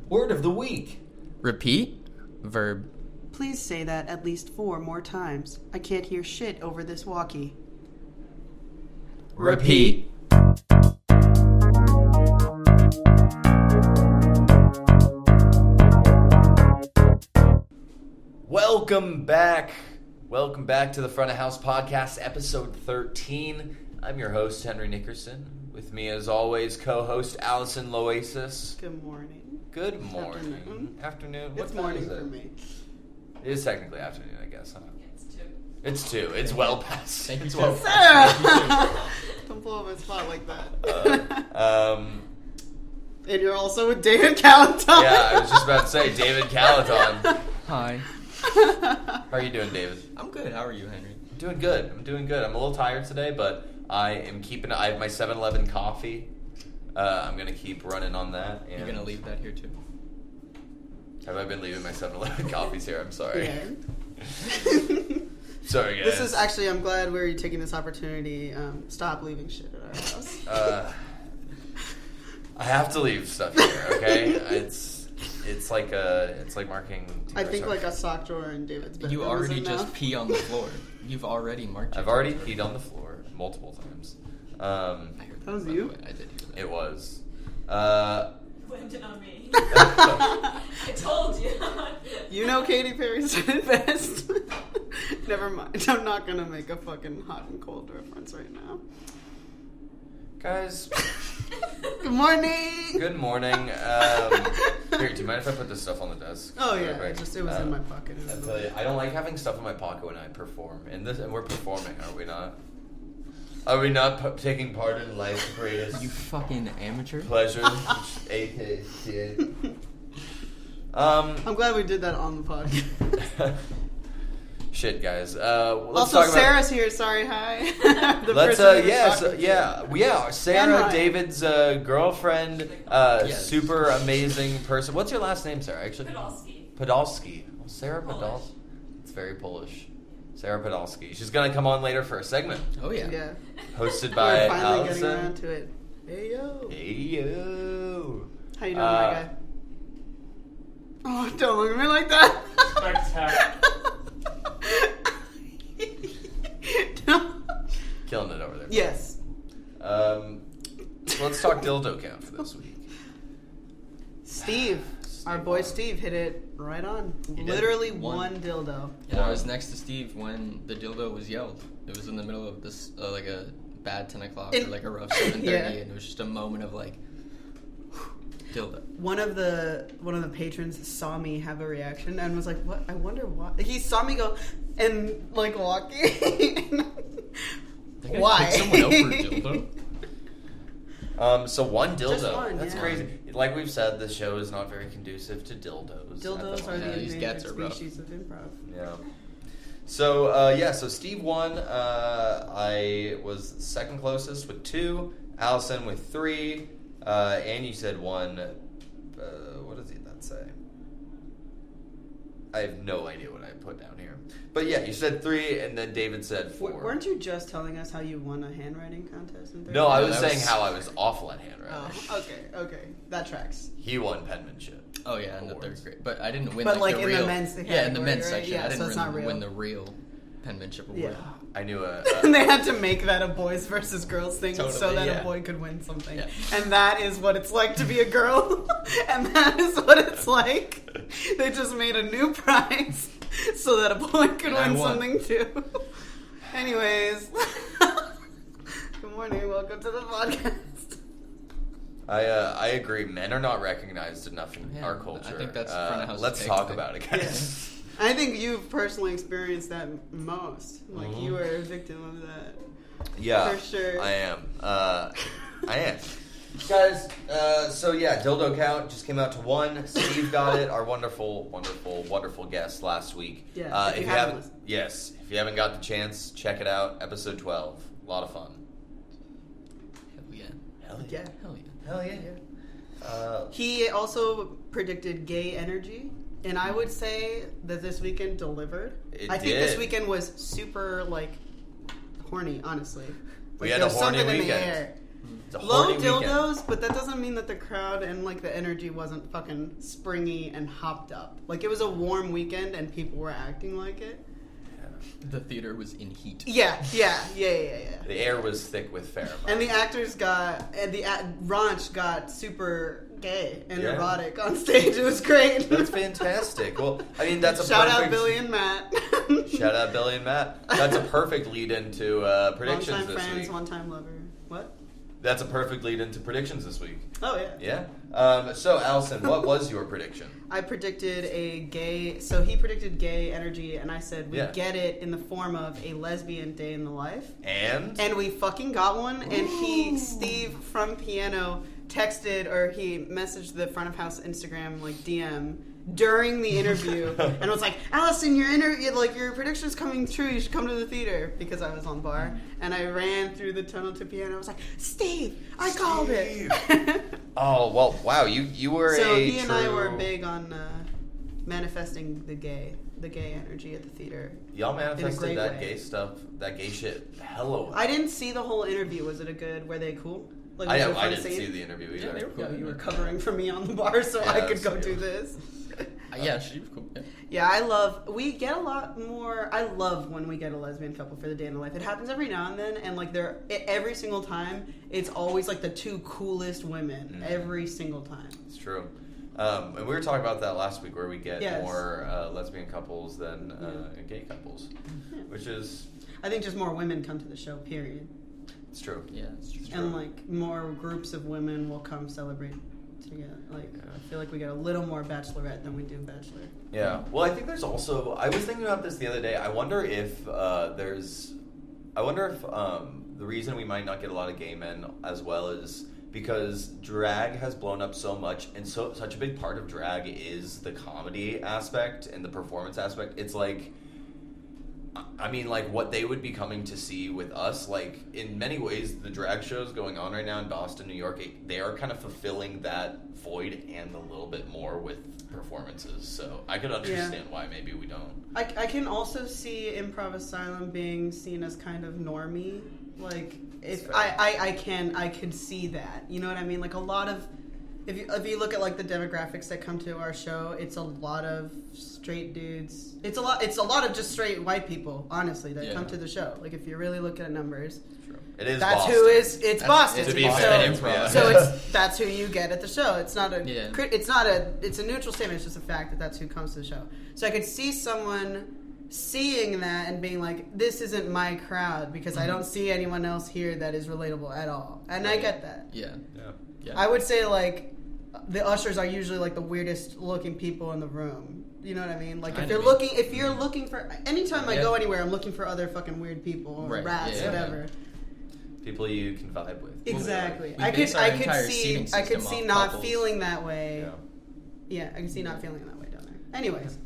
Word of the week. Repeat. Verb. Please say that at least 4 more times. I can't hear shit over this walkie. Repeat. Welcome back. Welcome back to the Front of House Podcast, episode 13. I'm your host, Henry Nickerson. With me, as always, co-host Alison Loasis. Good morning. Good morning. Afternoon. It's morning for me. It is technically afternoon, I guess, huh? It's 2. It's well past. It's well Sarah! Don't blow up my spot like that. And you're also with David Calaton. Yeah, I was just about to say, David Calaton. Hi. How are you doing, David? I'm good. How are you, Henry? I'm doing good. I'm a little tired today, but I have my 7-Eleven coffee. I'm going to keep running on that. And You're going to leave that here, too? Have I been leaving my 7-Eleven coffees here? I'm sorry. Yeah. Sorry, guys. This is actually, I'm glad we're taking this opportunity. Stop leaving shit at our house. I have to leave stuff here, okay? It's like marking. I think like a sock drawer in David's bedroom. You already just pee on the floor. You've already marked it. I've already peed on the floor multiple times. I heard that was by you? the way. I did hear that. It was. Blamed it on me. I told you. You know Katy Perry's did it best. Never mind. I'm not going to make a fucking hot and cold reference right now. Guys. Good morning. Good morning. Here, do you mind if I put this stuff on the desk? Oh yeah, Real quick? it was in my pocket. I tell you, I don't like having stuff in my pocket when I perform. And we're performing, are we not? Are we not taking part in life's greatest You fucking amateur. pleasure? A.K.A. I'm glad we did that on the podcast. Shit, guys. Let's Also, talk about. Sarah's here. Sorry, hi. Let's Sarah, And David's girlfriend, Yes. super amazing person. What's your last name, Sarah? Actually, Podolske. Oh, Sarah Podolske. It's very Polish. Sarah Podolske. She's gonna come on later for a segment Oh, yeah. Yeah. hosted by We're finally getting around Alison. to it. Hey yo. Hey yo. How you doing, my guy? Oh, don't look at me like that. No. Killing it over there. Yes. Let's talk dildo count for this week. Steve, our boy Steve hit it right on. did. Literally one dildo. And I was next to Steve when the dildo was yelled. It was in the middle of this, like a bad 10 o'clock or like a rough 7:30, Yeah. and it was just a moment of like, dildo. One of the patrons saw me have a reaction and was like, "What? I wonder why." He saw me go and like walking. Why? Pick someone up for dildo? So one dildo. Just one, That's yeah. crazy. Like we've said, the show is not very conducive to dildos. Dildos are Yeah, the these endangered gats are rough. species of improv. Yeah. So Steve won. I was second closest with 2. Allison with 3. And you said 1. What does that say? I have no idea what I put down here. But yeah, you said 3, and then David said 4. Weren't you just telling us how you won a handwriting contest in third No, I grade? was that saying was- how I was awful at handwriting. Oh, okay. That tracks. He won penmanship. Oh, yeah, in the Awards. 3rd grade. But I didn't win But, like, the in the real... men's Yeah, in the category, men's right? section. Yeah, I so didn't it's not real. win the real penmanship award. Yeah. I knew And they had to make that a boys versus girls thing so Totally, that yeah. a boy could win something. Yeah. And that is what it's like to be a girl. And that is what it's like. They just made a new prize so that a boy could And I win won. something too. Anyways. Good morning. Welcome to the podcast. I agree. Men are not recognized enough in Yeah, our culture. I think that's front of house let's take talk thing. about it, guys. I think you've personally experienced that most. Like, Mm-hmm. you were a victim of that. Yeah, For sure. I am. Guys, dildo count just came out to 1. Steve got it. Our wonderful, wonderful, wonderful guest last week. Yeah, if you haven't, if you haven't got the chance, check it out. Episode 12, a lot of fun. Hell yeah. Hell Yeah. Hell yeah. Hell yeah. He also predicted gay energy, and I would say that this weekend delivered. I think this did. weekend was super, like, horny, honestly. We Like, had a there was horny something in the weekend. air. It's a Low horny dildos, weekend. but that doesn't mean that the crowd and like the energy wasn't fucking springy and hopped up. Like it was a warm weekend and people were acting like it. The theater was in heat. Yeah. The air was thick with pheromones. And the actors Ranch got super gay and Yeah. erotic on stage. It was great. That's fantastic. Well, I mean, that's a Shout perfect... out Billy and Matt. Shout out Billy and Matt. That's a perfect lead into predictions Long-time this friends, week. one-time lover. What? That's a perfect lead into predictions this week. Oh, yeah. Yeah. So, Allison, what was your prediction? I predicted a gay... So he predicted gay energy, and I said we get it in the form of a lesbian day in the life. And we fucking got one, and Steve from Piano texted, or he messaged the front of house Instagram, like, DM during the interview, and was like, Allison, your prediction's coming true, you should come to the theater, because I was on bar, and I ran through the tunnel to Piano. I was like, Steve, I called it. Oh, well, wow, you were so a he and true... I were big on manifesting the gay energy at the theater. Y'all in a manifested great that way. gay stuff, that gay shit hella well. I didn't see the whole interview. Was it were they cool? Like, was it a I fun didn't scene? see the interview either. Yeah, they were cool. Yeah, you were covering for me on the bar so Yeah, I could that's go true. do this. Yeah, she was cool. Yeah. Yeah, we get a lot more. I love when we get a lesbian couple for the day in the life. It happens every now and then, and like every single time, it's always like the two coolest women every single time. It's true. And we were talking about that last week, where we get Yes. more lesbian couples than gay couples, which is... I think just more women come to the show, period. It's true. Yeah, it's true. And like more groups of women will come celebrate together. Like I feel like we get a little more bachelorette than we do bachelor. Yeah. Well, I think there's also... I was thinking about this the other day. I wonder if the reason we might not get a lot of gay men as well is because drag has blown up so much, and such a big part of drag is the comedy aspect and the performance aspect. It's like... I mean, like, what they would be coming to see with us, like, in many ways, the drag shows going on right now in Boston, New York, they are kind of fulfilling that void and a little bit more with performances. So I could understand why maybe we don't. I can also see Improv Asylum being seen as kind of normie. Like, if I could see that. You know what I mean? Like, a lot of... If you look at like the demographics that come to our show, it's a lot of straight dudes. It's a lot of just straight white people, honestly, that come to the show. Like if you're really looking at numbers, True. It is. That's Boston. who is. It's Boston. To be so, fair, improv. so that's who you get at the show. It's not a. Yeah. It's a neutral statement. It's just a fact that that's who comes to the show. So I could see someone seeing that and being like, "This isn't my crowd," because I don't see anyone else here that is relatable at all. And I get that. Yeah. I would say like the ushers are usually like the weirdest looking people in the room. You know what I mean? Like if you're looking for, anytime I go anywhere, I'm looking for other fucking weird people or rats, whatever. People you can vibe with. Exactly. We I base our could entire see seating system off not couples. feeling that way. Yeah. I can see not feeling that way down there. Anyways.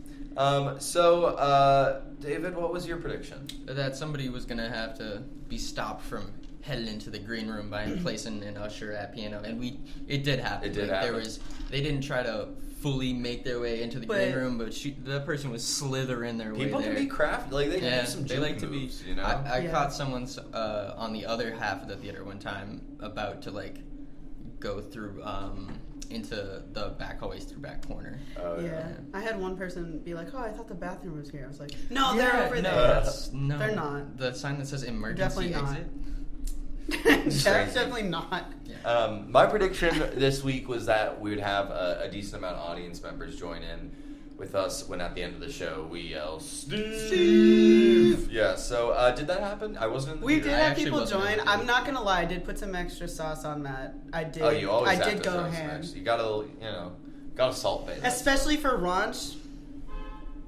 So, David, what was your prediction? That somebody was going to have to be stopped from heading into the green room by placing an usher at piano, and it did happen. It did happen. They didn't try to fully make their way into the green room, but the person was slithering their way there. People can be crafty, like they can do some juke moves, you know? I caught someone on the other half of the theater one time about to like go through into the back hallways through back corner. Yeah. I had one person be like, "Oh, I thought the bathroom was here." I was like, "No, they're over there." No, they're not. The sign that says emergency Definitely not. exit. Definitely not. Yeah. My prediction this week was that we would have a decent amount of audience members join in with us when at the end of the show we yell, Steve! Yeah, so did that happen? I wasn't in the We theater. did have people wasn't in the join. theater. I'm not gonna lie, I did put some extra sauce on that. I did. Oh, you always I have did to go throw some ham. extra. You gotta salt bait. Especially for Ranch.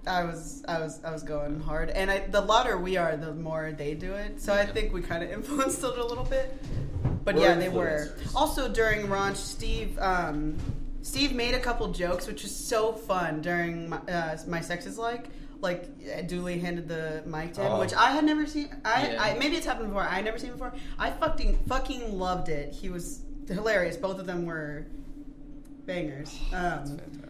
I was going hard, and the louder we are, the more they do it. So I think we kind of influenced it a little bit. But We're yeah, they were. influencers. Also during Ranch, Steve made a couple jokes, which was so fun during my Sex is Like Dooley handed the mic to him, which I had never seen. I maybe it's happened before. I had never seen it before. I fucking loved it. He was hilarious. Both of them were bangers. That's fantastic.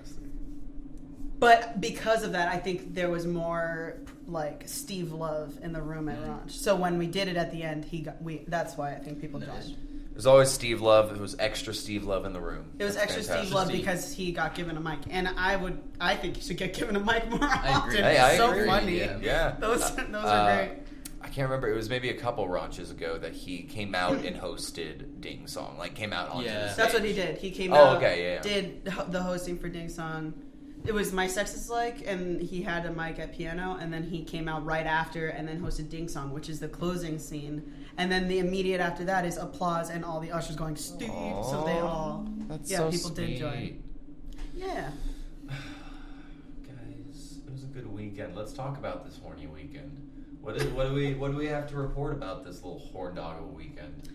But because of that, I think there was more like Steve love in the room at Ranch. So when we did it at the end, that's why I think people joined. There's always Steve Love. It was extra Steve Love in the room. It was That's extra fantastic. Steve Love because he got given a mic, and I think he should get given a mic more often. agree. Hey, I It's so agree. funny. Yeah. Those are great. I can't remember. It was maybe a couple raunches ago that he came out and hosted Ding Song. Like, came out onto the stage. That's what he did. He came Oh, out, okay, yeah. did the hosting for Ding Song. It was My Sex Is Like, and he had a mic at piano, and then he came out right after and then hosted Ding Song, which is the closing scene. And then the immediate after that is applause and all the ushers going, Steve. So they all, people did join. Yeah. Guys, it was a good weekend. Let's talk about this horny weekend. What do we have to report about this little horn dog of a weekend?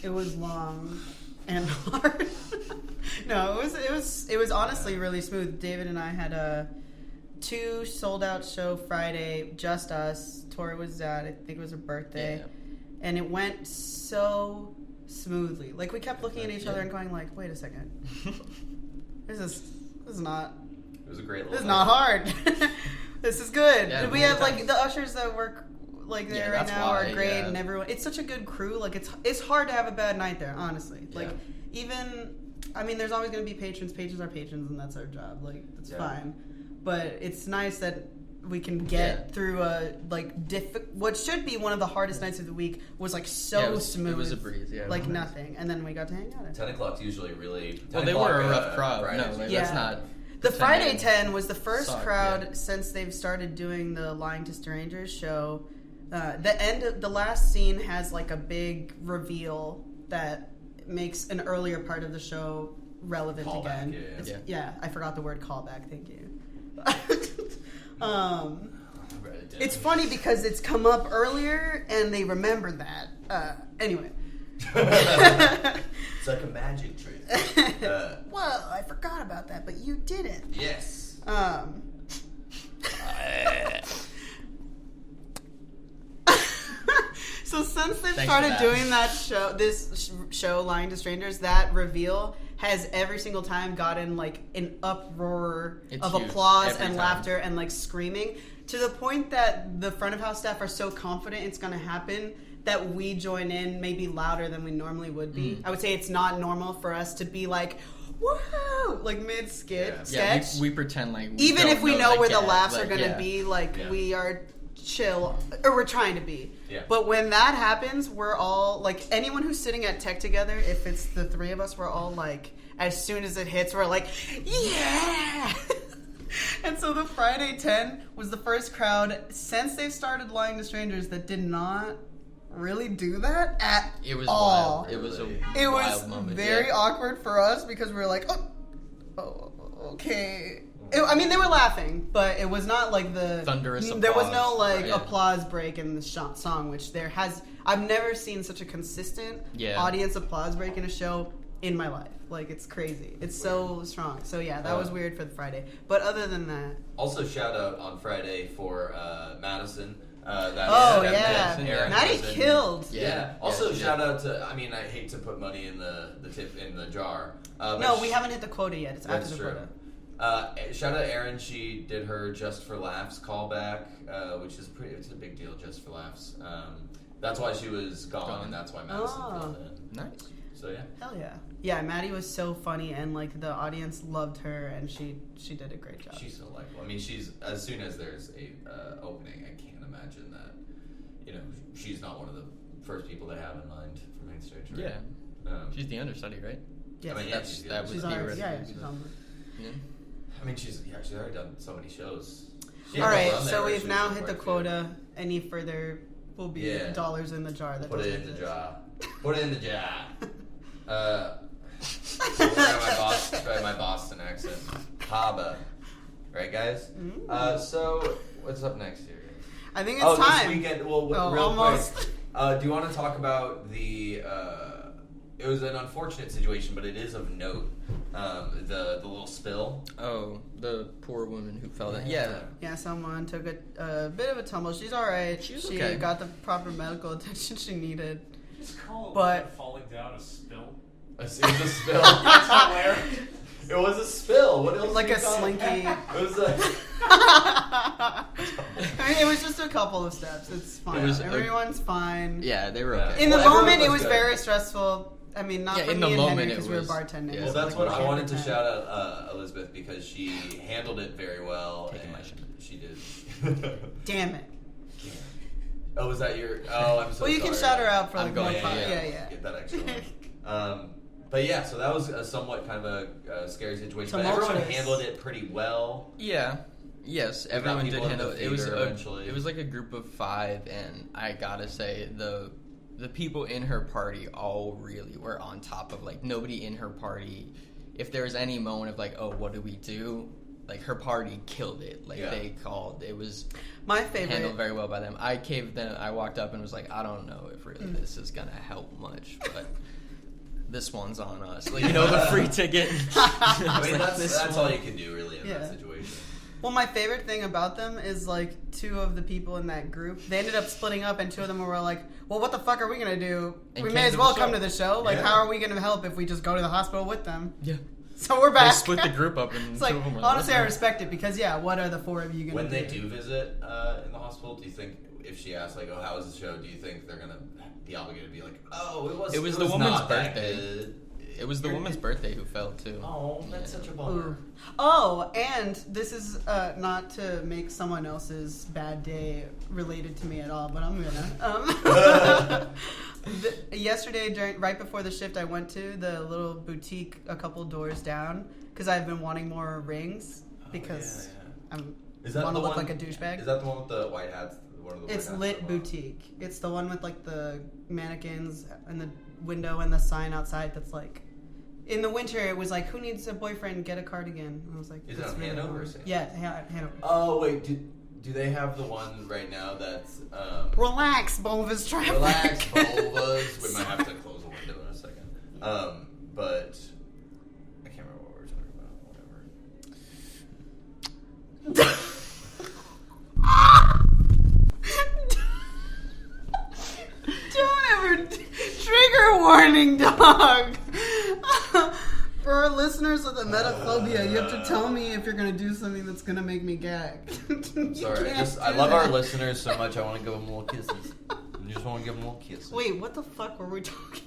It was long and hard. No, it was honestly really smooth. David and I had 2 sold out show Friday, just us. Tori was at, I think it was her birthday. Yeah. And it went so smoothly. Like, we kept looking at each other and going like, wait a second. This is not It was a great little This is not hard. This is good. Yeah, We have like the ushers that work like there right that's now why, are great, yeah. and everyone. It's such a good crew. Like it's hard to have a bad night there, honestly. Like even, I mean, there's always going to be patrons. Patrons are patrons, and that's our job. Like it's fine. But it's nice that we can get through a what should be one of the hardest nights of the week was like so smooth. It was a breeze, like nothing, and then we got to hang out. 10 o'clock's usually really. Well, they were a rough crowd. Fridays. No, that's not. The Friday pretending. 10 was the first Sucked, crowd since they've started doing the Lying to Strangers show. The end of the last scene has like a big reveal that makes an earlier part of the show relevant Callback, again. yeah. I forgot the word callback. Thank you. It's funny because it's come up earlier and they remember that. Anyway. It's like a magic trick. Well, I forgot about that, but you didn't. Yes. So since they've Thanks started for that. doing that show, this show, Lying to Strangers, that reveal has every single time gotten like an uproar It's of huge. applause Every and time. laughter and like screaming, to the point that the front of house staff are so confident it's going to happen that we join in maybe louder than we normally would be. I would say it's not normal for us to be like, whoa, like mid-sketch. Yeah, we pretend like we Even don't if we know that where the gag, laughs like, are going to be, like we are chill, or we're trying to be. Yeah. But when that happens, we're all like, anyone who's sitting at tech together, if it's the three of us, we're all like, as soon as it hits, we're like, yeah. And so the Friday 10 was the first crowd since they've started Lying to Strangers that did not really do that at It was all. wild. It was a It wild was moment. very awkward for us because we were like, oh okay. I mean, they were laughing, but it was not like the Thunderous There was no applause, like right. applause break in the song, which there has. I've never seen such a consistent audience applause break in a show in my life. Like, it's crazy. It's so strong. So yeah, that was weird for the Friday. But other than that, Also, shout out on Friday for Madison. Aaron was Maddie in- killed. Yeah. Also, she shout out to. I mean, I hate to put money in the tip in the jar. But No, we haven't hit the quota yet. It's after That's the true. quota. Shout out Erin. She did her Just for Laughs callback, which is it's a big deal. Just for Laughs. That's why she was gone, and that's why Madison filled in. Nice. So yeah. Hell yeah. Yeah, Maddie was so funny, and like the audience loved her, and she did a great job. She's so likable. I mean, she's as soon as there's a opening, I can't imagine that. You know, she's not one of the first people they have in mind for main stage. Right? Yeah. She's the understudy, right? Yes. I mean, That's- she's, that was she's the on. original. Yeah, she's on. Yeah. I mean, she's already done so many shows. All right, so we've now hit the quota. Any further will be dollars in the jar. That Put it doesn't in the exist. jar. Put it in the jar. So we're at my Boston accent. Haba. Right, guys? So, what's up next year? I think it's time. This weekend, well, real almost. quick. Do you want to talk about the... it was an unfortunate situation, but it is of note. The little spill. Oh, the poor woman who fell down. Yeah. Yeah, someone took a bit of a tumble. She's all right. She's she okay. got the proper medical attention she needed. Just call But- falling down a spill. It was a spill. That's hilarious. It was a spill. What else? Like do a you call it? slinky. It was a... I mean, it was just a couple of steps. It's fine. It was Everyone's fine. Yeah, they were Yeah. okay. In the Well, everyone moment, it was was good. very stressful. I mean, not Yeah, for in me the and moment Henry it because we were was- bartending. yeah. Well, so, that's like, what we I can't wanted to pretend. shout out Elizabeth because she handled it very well. Taking my and shot. She did. Damn it. Oh, was that your? Oh, I'm so Well, you sorry. can shout her out for I'm like going- more fun. yeah, Yeah. Get that extra one. But yeah, so that was a somewhat kind of a scary situation. But everyone Tumultuous. handled it pretty well. Yeah. Yes, got everyone did people in the handle it. It was theater eventually. it was like a group of 5, and I gotta say the people in her party all really were on top of, like, nobody in her party. If there was any moment of like, oh, what do we do? Like, her party killed it. Like, Yeah. they called. It was My favorite. handled very well by them. I caved. Then I walked up and was like, I don't know if really this is gonna help much, but this one's on us. Like, the free ticket. I mean, Like, that's all you can do really in Yeah. that situation. Well, my favorite thing about them is, like, 2 of the people in that group, they ended up splitting up, and 2 of them were like, well, what the fuck are we going to do? And We came may as to well the come show. to the show. Like, Yeah. how are we going to help if we just go to the hospital with them? Yeah. So we're They back. split the group up, and It's 2 like, of them were honestly, I like, respect it because, yeah, what are the 4 of you going to When do? they do visit in the hospital, do you think if she asks like, "Oh, how was the show?" Do you think they're gonna be obligated to be like, "Oh, It was the woman's not that birthday. good." It was the woman's birthday who fell too. Oh, that's Yeah. such a bummer. Ooh. Oh, and this is not to make someone else's bad day related to me at all, but I'm gonna. Yesterday, right before the shift, I went to the little boutique a couple doors down because I've been wanting more rings because I Is that want the to look one? like a douchebag. Is that the one with the white hats? One of the white It's hats Lit from, Boutique. It's the one with like the mannequins and the window and the sign outside that's like. In the winter, it was like, who needs a boyfriend? Get a cardigan. And I was like, Is it that's on really Hanover or warm. St. Yeah, Hanover. Oh wait, do they have the one right now that's Relax, Bulba's traffic. relax, Bulbas? We might have to close the window in a second. But I can't remember what we were talking about. Whatever. Don't ever trigger warning, dog. For our listeners with emetophobia, you have to tell me if you're gonna do something that's gonna make me gag. You Sorry, can't I do love our that. listeners so much. I want to give them little kisses. I just want to give them little kisses. Wait, what the fuck were we talking about?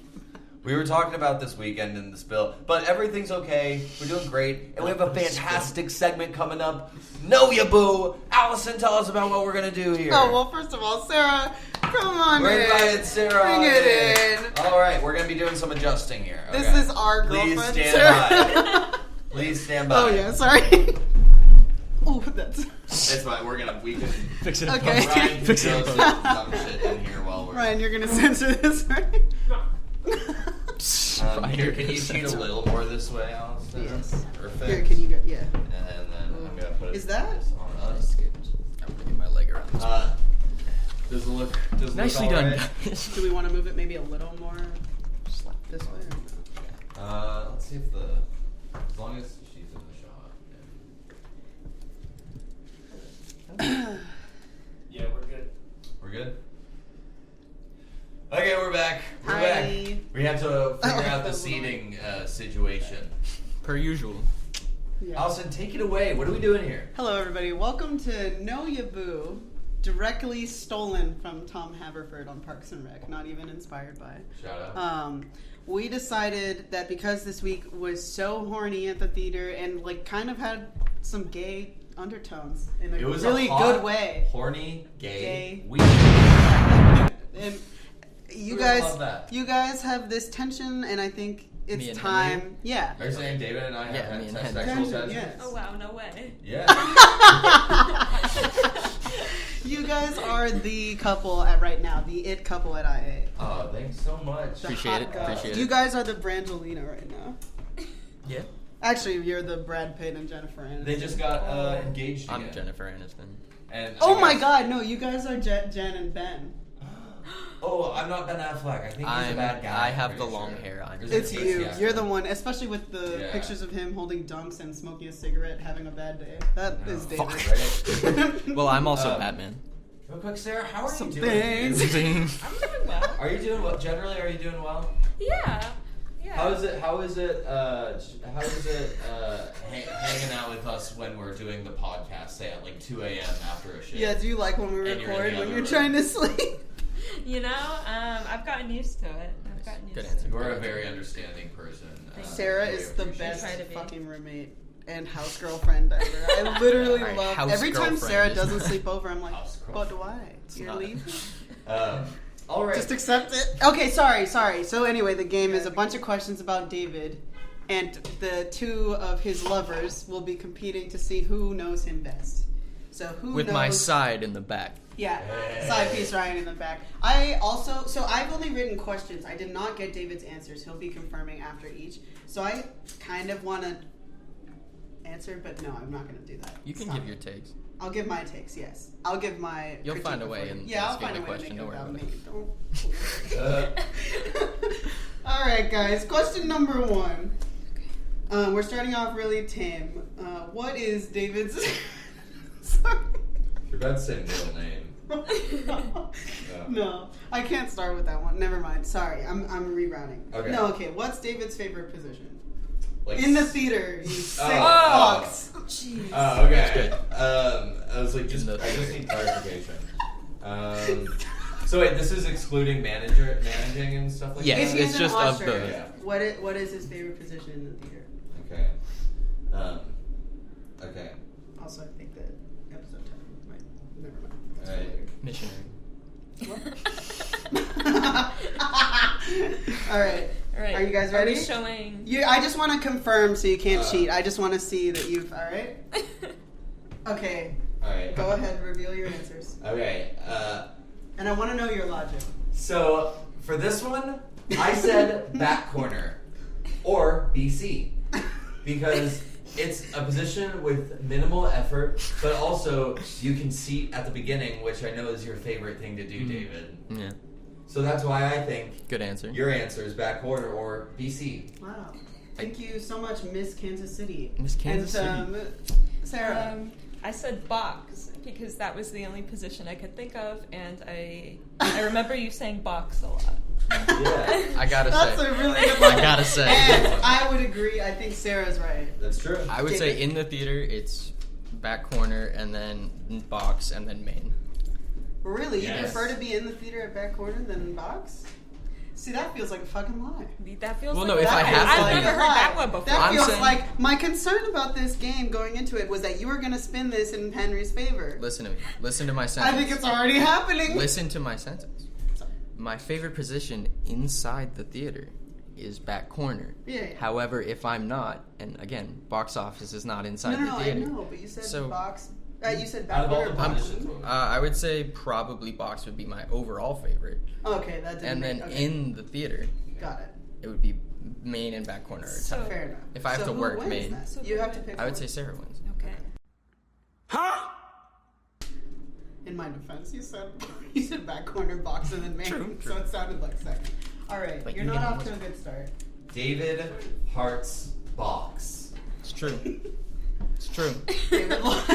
We were talking about this weekend in the spill, but everything's okay. We're doing great, and we have a fantastic segment coming up. Know ya, boo! Allison, tell us about what we're gonna do here. Oh, well, first of all, Sarah, come on We're in. invited Sarah. Bring it in. All right, we're gonna be doing some adjusting here. This okay. is our Please girlfriend, stand Sarah. by. Please stand by. Oh, yeah, sorry. Oh, that's... It's fine. We can Fix it. Okay. Ryan can Fix it. throw some dumb shit in here while we're. Ryan, you're gonna censor this, right? Here, can you cheat a little more this way, Allison? Yes. Perfect. Here, can you go? Yeah. And then I'm gonna put Is that- this on us. I'm bringing my leg around this. Does it look? Does it Nicely look all done, right? guys. Do we want to move it maybe a little more this way? Or no? Let's see if as long as she's in the shot. Yeah, we're good. We're good. Okay, we're back. We're Hi. back. We had to figure out the Hold on. seating situation. Per usual. Yeah. Allison, take it away. What are we doing here? Hello, everybody. Welcome to Know Ya Boo, directly stolen from Tom Haverford on Parks and Rec. Not even inspired by. Shout out. We decided that because this week was so horny at the theater and like kind of had some gay undertones in a It was really a hot, good way. horny, gay Gay. week. And you We guys, love that. you guys have this tension, and I think Me it's and time. Henry? Yeah. Are you saying David and I Yeah, have me had and Henry. sexual Tension, tension? yes. Oh wow, no way. Yeah. You guys are the couple at right now, the it couple at IA. Oh, thanks so much. The Appreciate hot it, couple. appreciate You it. guys are the Brangelina right now. Yeah. Actually, you're the Brad Pitt and Jennifer Aniston. They just got engaged I'm again. Jennifer Aniston. And Oh I my guess- God! No, you guys are Jen and Ben. Oh, I'm not Ben Affleck. I think he's a bad guy. I have I'm the pretty long sure. hair. I'm Or is it It's Casey you. Affleck? You're the one, especially with the Yeah. pictures of him holding dunks and smoking a cigarette, having a bad day. That No. is David. Right? Well, I'm also Um, Batman. Real quick, Sarah, how are Some you doing? things. dude? I'm doing well. Are you doing well? Generally, are you doing well? Yeah. Yeah. How is it? Hanging out with us when we're doing the podcast, say at like 2 a.m. after a shift? Yeah, do you like when we And you're in record the when other you're room. trying to sleep? I've gotten used to it. Good answer. You're a very understanding person. Sarah really is the appreciate best Try to be. fucking roommate and house girlfriend ever. I literally Alright, love house every time girlfriend Sarah is doesn't not- sleep over. I'm like, House but why? You're not. leaving? All right. Just accept it. Okay, sorry. So anyway, the game is a bunch of questions about David, and the two of his lovers will be competing to see who knows him best. So who With knows? my side in the back. Yeah, Hey. side piece Ryan in the back. So I've only written questions. I did not get David's answers. He'll be confirming after each. So I kind of want to answer, but no, I'm not going to do that. You can Stop. give your takes. I'll give my takes, yes. I'll give my You'll critique find a way before- in Yeah, I'll asking find a the way question, to make don't it worry about about me. All right, guys. Question number 1. We're starting off really tame. What is David's... Sorry. You're about to say middle name. No, I can't start with that one. Never mind. Sorry, I'm rerouting. Okay. No, okay. What's David's favorite position? Like In the theater, you sick Oh. fucks. Jeez. Oh, okay. That's I was like, In the I just need clarification. So wait, this is excluding managing and stuff like Yes, If that? he's it's an just of usher, the- Yeah. What is his favorite position in the theater? Okay. Okay. Also, I think that episode title might. Never mind. Alright. Missionary. All right. All right. Are you guys Are ready? we showing? I just want to confirm, so you can't Uh. cheat. I just want to see that you've. All right. Okay. Alright. Go ahead. Reveal your answers, Okay. and I want to know your logic. So for this one, I said back corner or BC because it's a position with minimal effort, but also you can seat at the beginning, which I know is your favorite thing to do, David. Yeah. So that's why I think Good answer. your answer is back corner or BC. Wow. Thank you so much, Miss Kansas City. Miss Kansas and, Sarah. I said box because that was the only position I could think of, and I remember you saying box a lot. Yeah, I gotta That's say. a really good one. I gotta say. And I would agree. I think Sarah's right. that's true. I would say in the theater, it's back corner and then box and then main. Really? You Yes. prefer to be in the theater at back corner than in box? See, that feels like a fucking lie. That feels Well, like no, if a I lie. have to I've do never that- heard that one before. That I'm feels saying- like my concern about this game going into it was that you were going to spin this in Henry's favor. Listen to me. Listen to my I sentence. think it's already happening. Listen to my sentence. My favorite position inside the theater is back corner. Yeah. However, if I'm not, and again, box office is not inside No, the I theater. know, but you said So- box. You said Out back of all corner. the box. positions, what would- I would say probably box would be my overall favorite, Okay, that didn't and then make, okay. in the theater, Got it. it would be main and back corner. Are So- tied. Fair enough. If I have So to who work, wins main. that? So You who have to wins? pick I would one. say Sarah wins. Okay. In my defense, you said back corner, box, and then main, True, so true. it sounded like second. All right, But you're you not know off what- to a good start. David Hart's box. It's true. It's true. David Lund.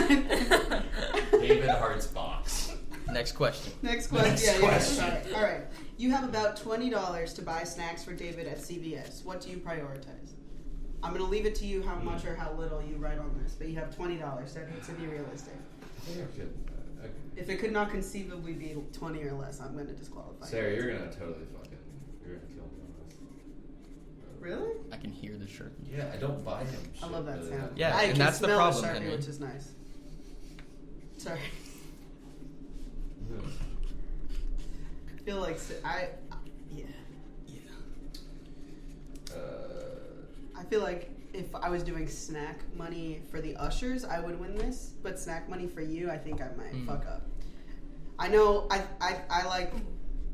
David Hart's box. Next question. Next question. Next Yeah, question. sorry. All right. You have about $20 to buy snacks for David at CVS. What do you prioritize? I'm going to leave it to you how much or how little you write on this, but you have $20. That needs to be realistic. I think I could. If it could not conceivably be 20 or less, I'm going to disqualify. Sarah, you. you're gonna totally fucking. You're gonna kill me on this. Really? I can hear the shirt. Yeah, I don't buy him. I love that sound. Yeah, I and can that's the smell problem, Sharpie, Henry. which is nice. Sorry. I feel like yeah. I feel like if I was doing snack money for the ushers, I would win this. But snack money for you, I think I might fuck up. I know.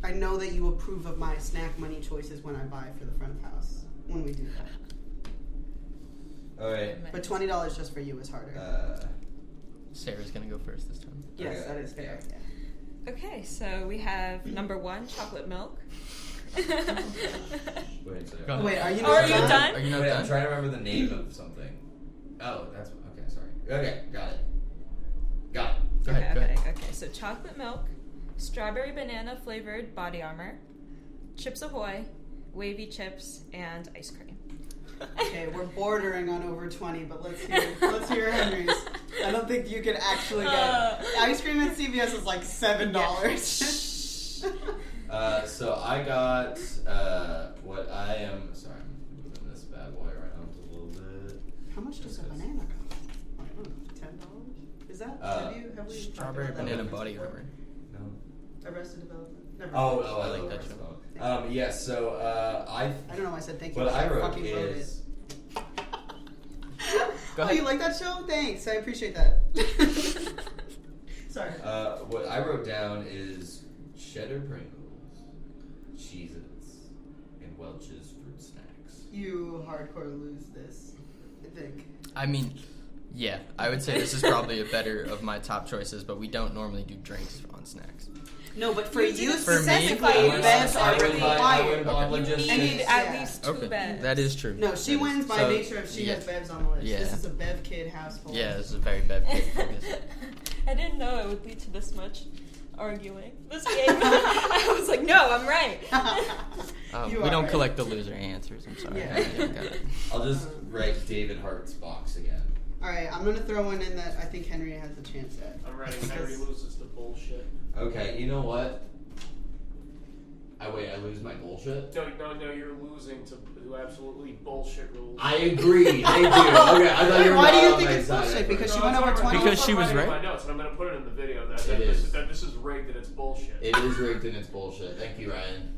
I know that you approve of my snack money choices when I buy for the front of house when we do that. All right. But $20 just for you is harder. Sarah's gonna go first this time. Yes, okay, that is fair. yeah. Yeah. Okay, so we have number 1, chocolate milk. Wait a second. Go ahead. Wait, are you Oh, not are you done? done? Are you not Wait, I'm done? trying to remember the name of something. Oh, that's okay. Sorry. Okay, got it. Got it. Go ahead. Go ahead. Okay, so chocolate milk, strawberry banana flavored body armor, Chips Ahoy, wavy chips, and ice cream. Okay, we're bordering on over 20, but let's hear Henry's. I don't think you could actually get it. Ice cream at CVS is like $7. So I got what I am. Sorry, I'm moving this bad boy around a little bit. How much does a banana cost? I don't know, $10? Is that? Have we Strawberry talked about banana that body before? armor. No. Arrested Development. Never Oh, mind. I like love that that show. Yeah. So I don't know why I said thank you. what I wrote fucking wrote is. Go Oh, ahead. you like that show? Thanks. I appreciate that. Sorry. What I wrote down is cheddar Pringles, Cheez-Its, and Welch's fruit snacks. You hardcore lose this, I think. I mean, yeah, I would say this is probably a better of my top choices, but we don't normally do drinks on snacks. No, but for you For me, specifically, I bevs I are would required. You need at least 2 Okay, beds. that is true. No, she That is- wins by so, nature if she yeah. has bevs on the list. Yeah. This is a bev kid household. Yeah, this is a very bad pick for this. I didn't know it would lead to this much arguing. This game. I was like, no, I'm right. You We are don't right. collect the loser answers. I'm sorry. Yeah. I got it. I'll just write David Hart's box again. All right, I'm gonna throw one in that I think Henry has a chance at. I'm ready. Henry loses the bullshit. Okay, you know what? I lose my bullshit? No, you're losing to absolutely bullshit rules. I agree, they do. Okay, I thought you were Why do not you on think my it's side bullshit? at Because first. she went over 20. Because she was right. My notes, and I'm going to put it in the video that It is. this is rigged and it's bullshit. It is rigged and it's bullshit. Thank you, Ryan.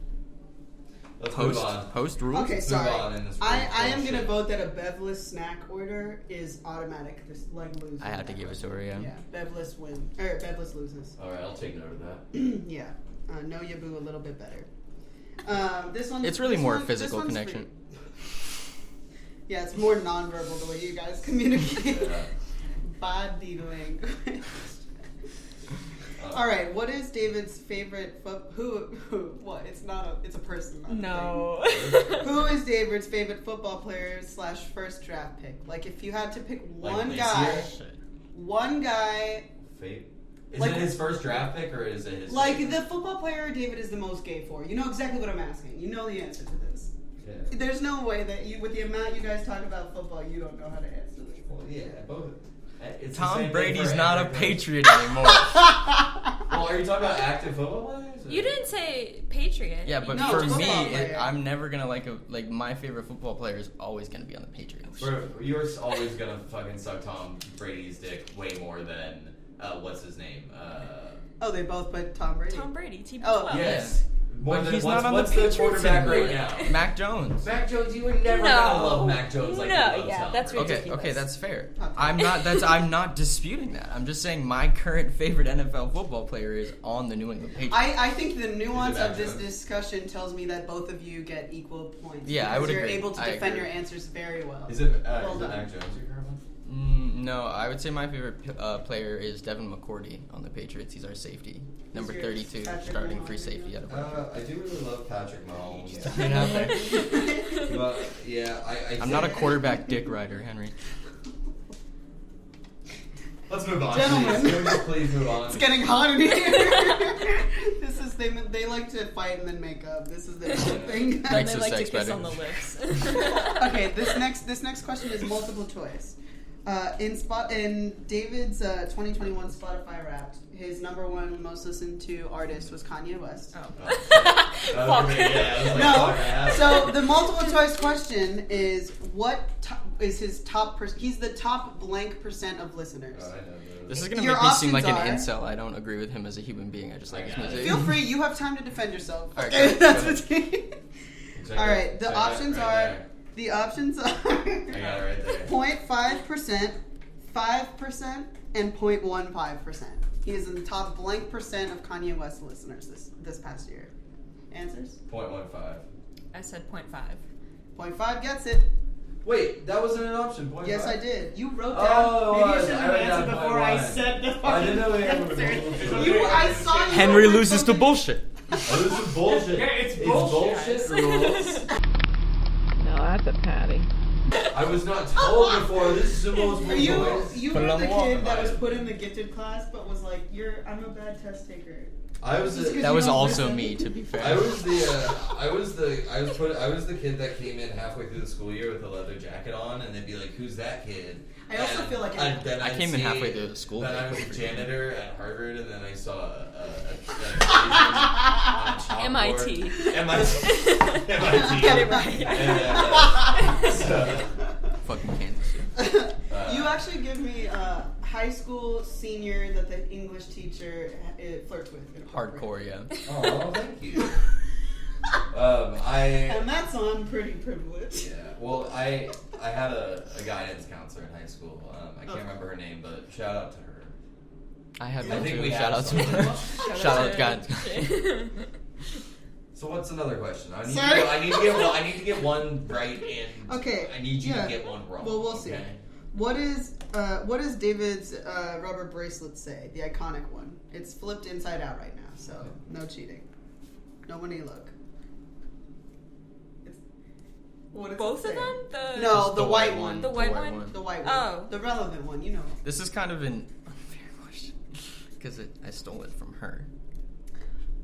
Let's move on. Post rules. Okay, Move sorry. on in this I am bullshit. gonna vote that a bevless snack order is automatic. Just like lose. I have to give it to her. Yeah. Yeah, bevless win or bevless loses. Alright, I'll take note of that. Yeah, know Yabu a little bit better. This one. It's really this more one- physical this one's connection. for- Yeah, it's more nonverbal the way you guys communicate. Yeah. Body language. All right, what is David's favorite? Who? What? It's not a. It's a person. Not a No. thing. Who is David's favorite football player / first draft pick? Like, if you had to pick Like one this guy, year? one guy. Fate? Is Like- it his first draft pick or is it his Like favorite? the football player David is the most gay for. You know exactly what I'm asking. You know the answer to this. Yeah. There's no way that you, with the amount you guys talk about football, you don't know how to answer this. Well, yeah, both. It's the Tom same thing Brady's for not a everything. patriot anymore. Well, are you talking about active football players? or- You didn't say Patriot. Yeah, but No, for just me, football player. I'm never gonna like my favorite football player is always gonna be on the Patriots. Bro, you're always gonna fucking suck Tom Brady's dick way more than what's his name? Oh, they both put Tom Brady. Tom Brady, TB12. Oh, Yes. More But than he's what's, not on the what's the Patriots quarterback anymore. right now? Mac Jones. Mac Jones, you were never gonna love Mac Jones like you No, love yeah, Tom that's Brady. ridiculous. Okay, that's fair. Not I'm not disputing that. I'm just saying my current favorite NFL football player is on the New England Patriots. I think the nuance Mac of this Jones? discussion tells me that both of you get equal points. Yeah, I because would you're agree. able to I defend agree. your answers very well. Is it Well is it done. Mac Jones your current one? No, I would say my favorite player is Devin McCourty on the Patriots. He's our safety, number yours 32, Patrick starting Mahomes, free safety out of I do really love Patrick Mahomes. Throwing it out there. But yeah, I I'm not a think- quarterback dick rider, Henry. Let's move on. Gentlemen. Please move on. It's getting hot in here. This is they like to fight and then make up. This is their whole thing. And Makes they the like to sex kiss better. on the lips. Okay, this next question is multiple choice. In David's 2021 Spotify Wrapped, his number one most listened to artist was Kanye West. Oh. Fuck. No, so the multiple choice question is what is his top? He's the top blank percent of listeners. This is gonna Your make me seem like an options incel. I don't agree with him as a human being. I just like his I got it. music. Feel free. You have time to defend yourself. All right, Okay, go that's ahead. what. All right. The options are. The options are. I got it right there. 0.5%, 5%, and 0.15%. He is in the top blank percent of Kanye West listeners this past year. Answers? 0.15. I said 0.5. 0.5 gets it. Wait, that wasn't an option. 0.5? Yes, I did. You wrote down. Oh, Maybe you I should have wrote answered down before I 0.1. said the I fucking didn't know we had answer. I saw you. Henry wrote loses to something- bullshit. Oh, this is bullshit. Yeah, it's bullshit. rules. No, that's a patty. I was not told before. This is the most Are you voice. you Put it were on the the wall. kid that was put in the gifted class, but was like, I'm a bad test taker. I was the, That was You don't also listen. me, to be fair. I was the kid that came in halfway through the school year with a leather jacket on, and they'd be like, "Who's that kid?" I also feel like I came in halfway through the school. Then day. I was a janitor at Harvard, and then I saw MIT. MIT. Get it right. So, Fucking Kansas. You actually give me a high school senior that the English teacher flirts with. Hardcore, yeah. oh, thank you. And that's on pretty privilege. Yeah. Well, I had a guidance counselor in high school. I can't remember her name, but shout out to her. I had I one think too. we Shout have out to some. Shout out to God. So what's another question? I need, Sorry. I need to get one right and Okay. I need you yeah. to get one wrong. Well, we'll see. okay? What does David's rubber bracelet say? The iconic one. It's flipped inside out right now, so no cheating. No money look. What does Both it of say? them? No, Just the white one. The white one? The white one. Oh. The relevant one, you know. This is kind of an unfair question because I stole it from her.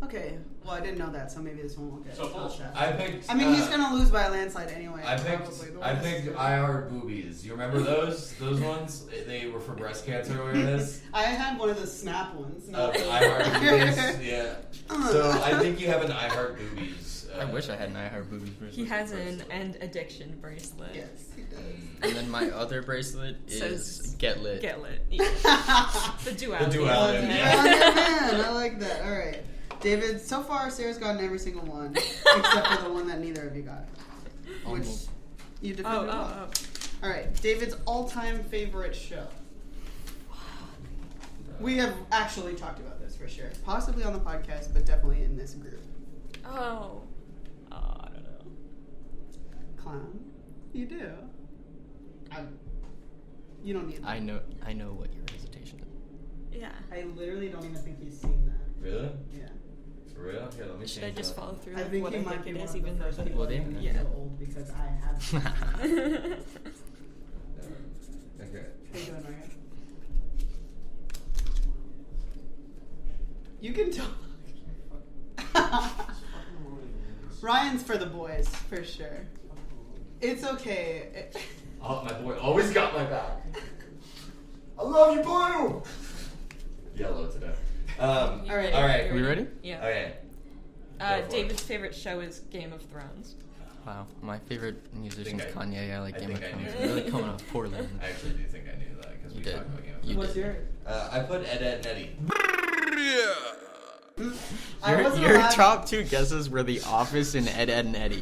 Okay. Well, I didn't know that, so maybe this one will get So past that. I picked. I mean, he's gonna lose by a landslide anyway. I probably the worst. picked IR boobies. You remember those? Those ones? They were for breast cancer awareness. I had one of the snap ones. Of iHeart boobies. Yeah. So I think you have an iHeart boobies. I wish I had an iHeart boobies bracelet. He has an end addiction bracelet. Yes, he does. And then my other bracelet is Says- Get Lit. Get lit. Yeah. The duality. The duality. Yeah, man, I like that. All right, David. So far, Sarah's gotten every single one except for the one that neither of you got, which Almost. you Oh, defended. oh, well. oh. All right, David's all-time favorite show. We have actually talked about this for sure, possibly on the podcast, but definitely in this group. Oh. Oh, I don't know. Clown, you do. You don't need. I know what your hesitation is. Yeah. I literally don't even think he's seen that. Really? Yeah. For real? Here, let me Should I change just that. follow through I with think what he I might think be it is, one of even the though first that people Well, I'm damn. gonna yeah. feel old because I have. Okay. How you doing, Ryan? You can talk. Ryan's for the boys, for sure. It's okay. Oh, my boy always got my back. I love you, blue. Yellow today. All right. All right. Are we ready? Yeah. Okay. Go for it. David's favorite show is Game of Thrones. Wow, my favorite musician's I- Kanye. I like I Game of think I Thrones. knew. I'm really coming off poorly. I actually do think I knew that because we You did. talked about Game of You Thrones. What's did. yours? I put Ed, Ed, and Eddie. I wasn't Your allowed- top two guesses were The Office and Ed, Ed, and Eddie.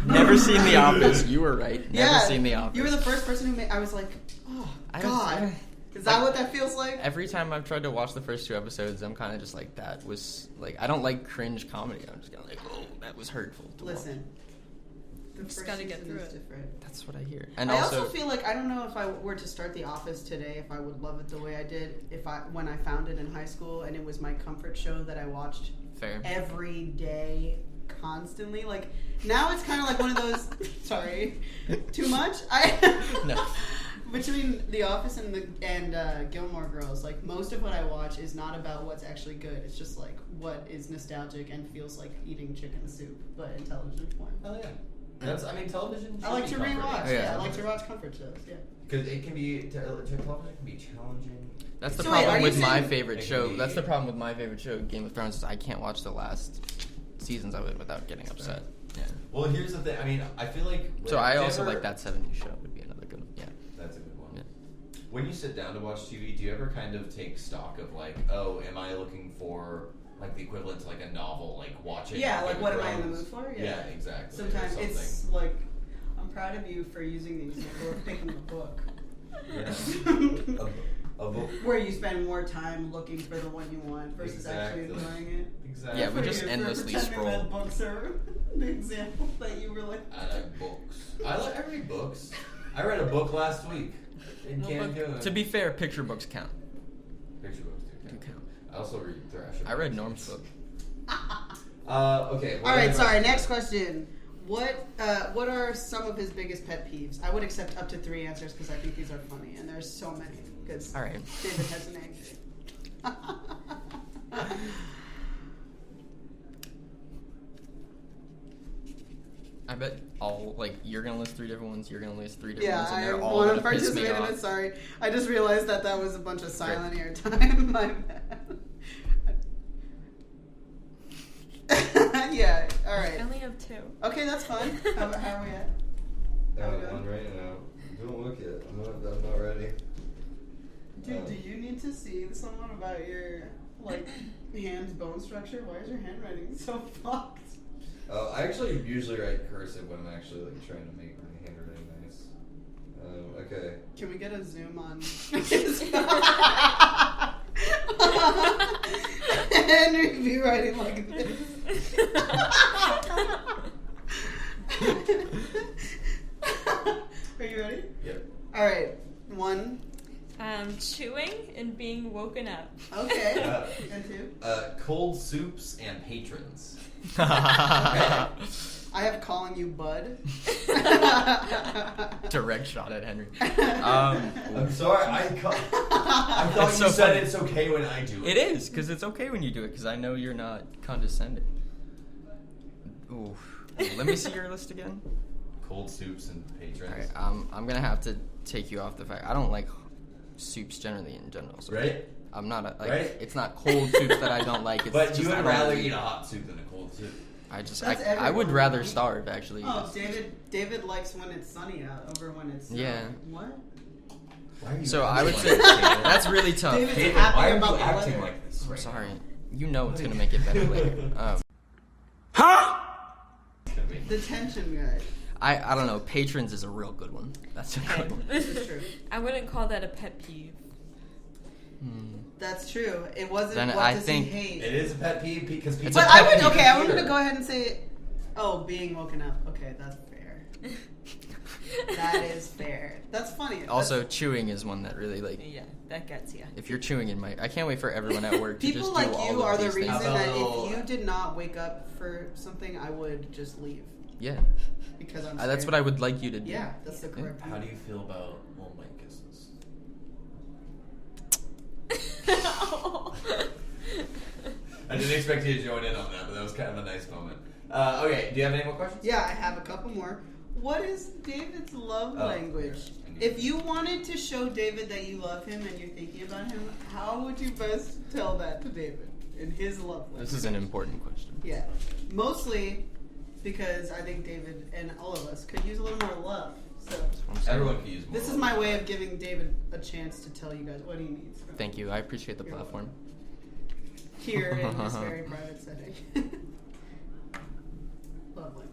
Never seen The Office. You were right. Never seen The Office. You were the first person who made. I was like, oh I was- God. Is that what that feels like? Every time I've tried to watch the first two episodes, I'm kind of just like, that was like, I don't like cringe comedy. I'm just kind of like, oh, that was hurtful. To Listen, the Just first gotta get season through is it. different. That's what I hear. And I also feel like I don't know if I were to start The Office today, if I would love it the way I did when I found it in high school and it was my comfort show that I watched fair. every day, constantly. Like now, it's kind of like one of those. Sorry, too much. No. Between The Office and Gilmore Girls, like most of what I watch is not about what's actually good. It's just like what is nostalgic and feels like eating chicken soup, but in television form. Oh yeah. That's. I mean, television. I like to rewatch. Yeah. Yeah, I like to watch comfort shows. Yeah. Because it can be television can be challenging. That's the So wait, are problem you with my saying- favorite It show. can be- That's the problem with my favorite show, Game of Thrones, is I can't watch the last seasons of it without getting upset. Yeah. Well, here's the thing. I mean, I feel like. So I also Never- like that 70s show would be another good one. Yeah. That's a good one. Yeah. When you sit down to watch TV, do you ever kind of take stock of like, oh, am I looking for like the equivalent to like a novel, like watching? Yeah, Game like of what am I in the Thrones? mood for? Yeah, exactly. or Sometimes something. it's like, I'm proud of you for using the example of picking a book. Yeah. a book. Where you spend more time looking for the one you want versus actually Exactly. enjoying it. Exactly. Yeah, we For just you, for endlessly pretending scroll. that books are the example that you were like. I like books. I read books. I read a book last week in What book? Cancun. To be fair, picture books count. Picture books do count. I also read Thrasher. I read Norm's book. Okay. All right, sorry. Next question. What are some of his biggest pet peeves? I would accept up to 3 answers because I think these are funny, and there's so many. Because All right. David has an egg. I bet you're gonna list 3 different ones. You're gonna list 3 different Yeah, ones, and I they're all want to gonna piss me participate in off. it. Sorry, I just realized that was a bunch of silent air time. My bad. Yeah. All right. I only have 2. Okay, that's fine. How are we at? One right now. Don't look it. I'm not ready. Dude, do you need to see someone about your hand bone structure? Why is your handwriting so fucked? I actually usually write cursive when I'm actually trying to make my handwriting nice. Okay. Can we get a zoom on? Henry be writing like this. Are you ready? Yep. All right. 1. Chewing and being woken up. Okay. And 2. Cold soups and patrons. I have calling you bud. Direct shot at Henry. I'm sorry. I thought It's you so said funny. it's okay when I do it. It is, because it's okay when you do it, because I know you're not condescending. Ooh. Let me see your list again. Cold soups and patrons. Alright, I'm gonna have to take you off the fact. I don't like soups generally in general. So Right? I'm not Right? it's not cold soups that I don't like. It's But just you I would don't rather eat. eat a hot soup than a cold soup. I That's I would everyone, rather right? starve actually. Oh, David likes when it's sunny out over when it's snowing. Yeah. What? Why are you So acting I would like say this, David? that's really tough. David's David, happy why are about you the acting weather. like this? I'm right sorry. now? You know it's gonna make it better later. The tension guy. I don't know. Patrons is a real good one. That's a good one. This is true. I wouldn't call that a pet peeve. That's true. It wasn't Then what I does think- he hate. It is a pet peeve because people. It's a But pet I would peeve. okay. I'm gonna go ahead and say, being woken up. Okay, that's fair. That is fair. That's funny. Also, chewing is one that really Yeah, that gets you. If you're chewing in my, I can't wait for everyone at work to People just like do all you of are the these reason things. How that about- if you did not wake up for something, I would just leave Yeah, because I'm. that's scared. what I would like you to do. Yeah, that's the correct. How do you feel about moonlight kisses? I didn't expect you to join in on that, but that was kind of a nice moment. Okay, do you have any more questions? Yeah, I have a couple more. What is David's love Oh, language? yeah. If you wanted to show David that you love him and you're thinking about him, how would you best tell that to David in his love language? This is an important question. Yeah, mostly because I think David and all of us could use a little more love. So I'm saying. Everyone can use more. this is my way of giving David a chance to tell you guys what he needs. Thank you. I appreciate the You're platform. Here in this very private setting. Love language.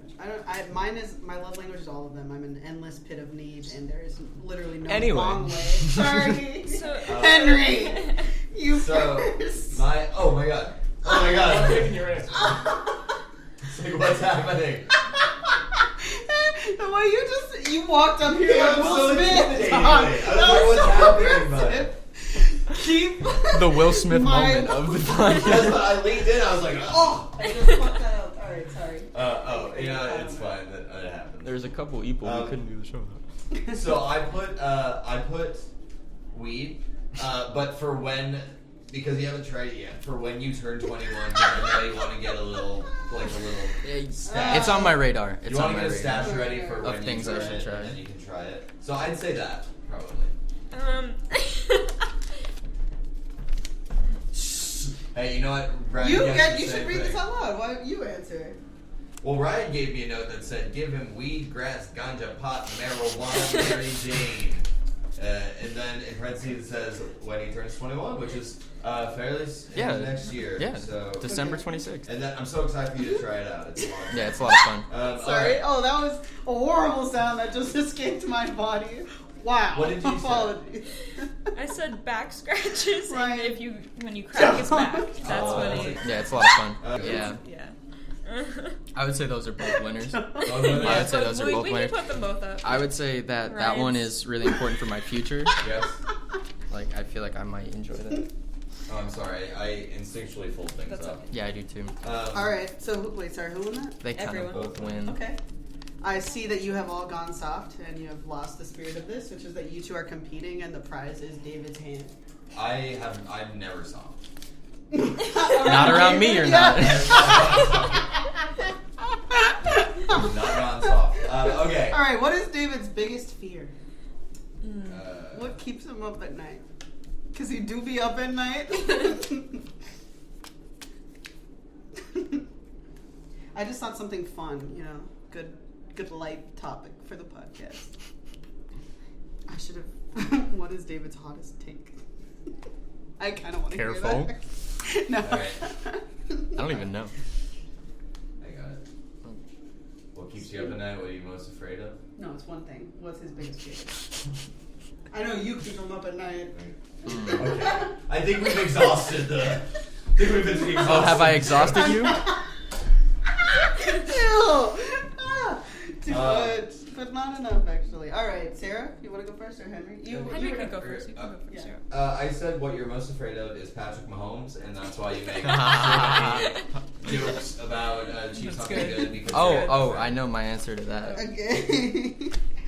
My love language is all of them. I'm an endless pit of need, and there is literally no Anyway. wrong way. Sorry, So, Henry, you So first. oh my god, I'm taking your answer. It's like, what's happening? The way you walked up here Yeah, like I'm Will so Smith. intimidated. Tom. I That don't know was what's so happening, aggressive. Keep The Will Smith my moment of the That's podcast. what I leaned in. I was like, oh. I just fucked that up. All right, sorry. It's fine that it happened. There's a couple people who couldn't do the show though. So I put weed, but for when, because you haven't tried it yet, for when you turn 21, you really want to get a little stash. It's on my radar. It's You on want my to get a radar. stash ready for Of when things you I turn should it, try. and then you can try it. So I'd say that probably. Hey, you know what? Ryan You gets the should same read thing. this out loud. Why don't you answer? Well, Ryan gave me a note that said, "Give him weed, grass, ganja, pot, marijuana, Mary Jane." And then in parentheses it says when he turns 21, which is fairly soon next year. Yeah. So December 26th. And then I'm so excited for you to try it out. It's a lot of fun. Yeah, it's a lot of fun. Sorry. alright. Oh, that was a horrible sound that just escaped my body. Wow. What did you say? Apologies. I said back scratches, Right. and when you crack his back, that's what he. Yeah, it's a lot of fun. Okay. Yeah. Yeah. I would say those are both winners. Oh, no, I no. would say those are both we can winners. put them both up. I would say that that one is really important for my future. Yes. Like, I feel like I might enjoy that. Oh, I'm sorry. I instinctually fold things That's up. okay. Yeah, I do too. All right. So wait, sorry. Who won that? They kind of Everyone. both win. Okay. I see that you have all gone soft and you have lost the spirit of this, which is that you two are competing and the prize is David's hand. I'm never soft. Not around me, you're not. Not non-soft. Okay. All right, what is David's biggest fear? Uh, What keeps him up at night? Because he do be up at night. I just thought something fun, you know, good light topic for the podcast. I should have. What is David's hottest take? I kind of want to hear Careful. that. No. All right. I don't even know. I got it. What keeps you up at night? What are you most afraid of? No, it's one thing. What's his biggest fear? I know you keep him up at night. Okay. I think we've exhausted the. Oh, have I exhausted you? Ew. Too much, but not enough actually. All right, Sarah, you want to go first or Henry? Henry can go first. You can go first. Yeah. Sarah. I said what you're most afraid of is Patrick Mahomes, and that's why you make jokes about Chiefs not being good. Because Oh, I know my answer to that. Okay.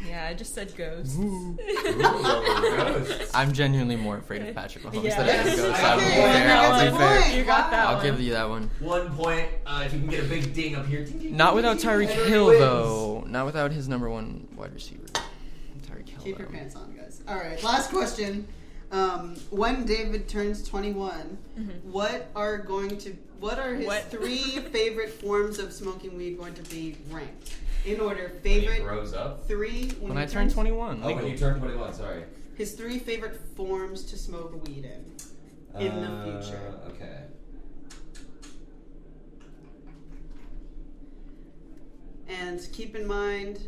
Yeah, I just said ghosts. Ghosts. I'm genuinely more afraid of Patrick Mahomes Yeah. than I am Yes. ghosts. Okay, I'll be well, fair. that's I'll a be fair. point. You got that I'll one. give you that one. 1 point. If you can get a big ding up here. Ding, ding, Not ding, without ding, Tyreek Henry Hill, wins. though. Not without his number one wide receiver. Tyreek Hill. Keep your though. pants on, guys. All right, last question. When David turns 21, what are his What? 3 favorite forms of smoking weed going to be ranked? In order, When he favorite grows up. 3 When he I turn turns- 21. Oh, when you turn 21. Sorry. His 3 favorite forms to smoke weed in the future. Okay. And keep in mind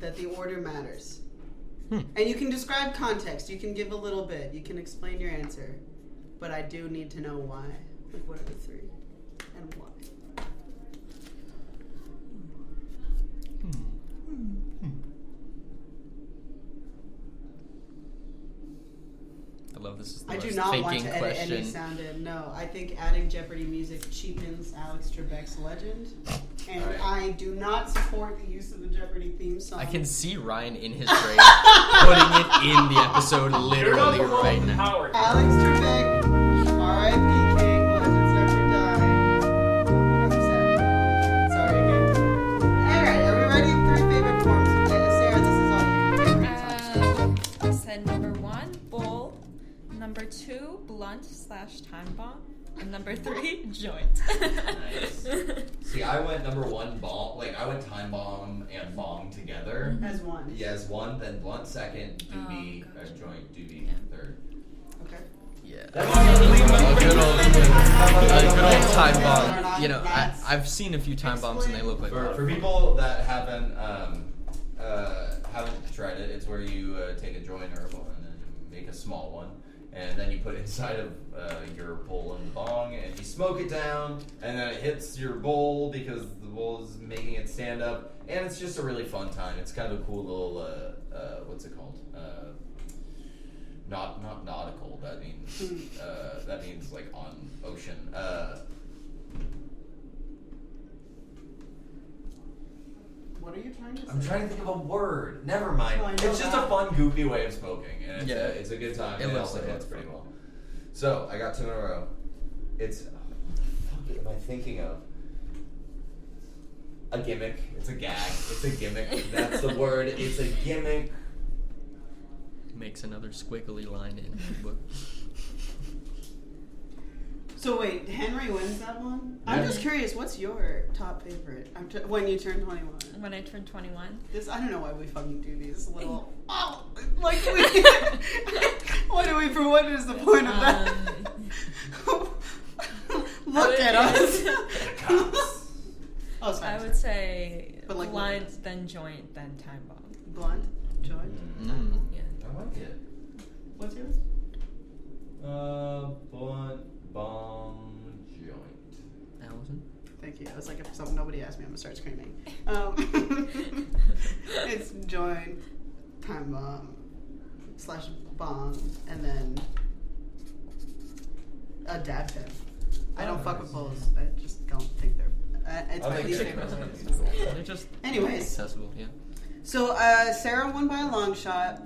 that the order matters. And you can describe context. You can give a little bit. You can explain your answer. But I do need to know why. Like, what are the 3? And why? I love this. Is the I do most not want thinking to edit any question. sound in. No, I think adding Jeopardy music cheapens Alex Trebek's legend. And Alright. I do not support the use of the Jeopardy theme song. I can see Ryan in his grave putting it in the episode You're literally not the one right with now. power. Alex Trebek, R.I.P. King, Legends Never Die. I'm sad. Sorry again. Alright, are we ready? 3 favorite forms. Sarah, this is all you. I said number 1, bowl. Number 2, blunt/time bomb. And number 3, joint. Nice. See, I went number 1 bomb. Like I went time bomb and bong together. As one. Yes, 1, then blunt second, doobie, Oh, gotcha. joint, doobie third. Okay. Yeah. That's A good old time bomb. You know, I've seen a few time bombs and they look like a lot of For fun. people that haven't tried it, it's where you take a joint or a bong and then make a small one, and then you put it inside of your bowl and the bong, and you smoke it down, and then it hits your bowl because the bowl is making it stand up, and it's just a really fun time. It's kind of a cool little what's it called? Not nautical. That means like on ocean. What are you trying to say? I'm trying to think of a word. Never mind. Oh, I know It's just that. a fun, goofy way of smoking, and Yeah. it's a good time. It and looks also like hits it's pretty fun. well. So I got 2 in a row. It's what am I thinking of? A gimmick. It's a gag. It's a gimmick. That's the word. It's a gimmick. Makes another squiggly line in the book. So wait, Henry wins that one? I'm Yeah. just curious, what's your top favorite when you turn 21? When I turned 21. This I don't know why we fucking do these little. Oh, like we. What do we? For what is the point of that? Look at us. Oh, sorry. I would say But like blunt, what? then joint, then time bomb. Blunt, joint. Yeah. I like it. What's yours? Blunt, bomb, joint. Allison? Thank you. It's like if something nobody asked me, I'm gonna start screaming. It's joint, time bomb, /bomb, and then a dad pin. I don't fuck with bowls. I just don't think they're. It's my least favorite. They're just Anyways. accessible, yeah. So Sarah won by a long shot,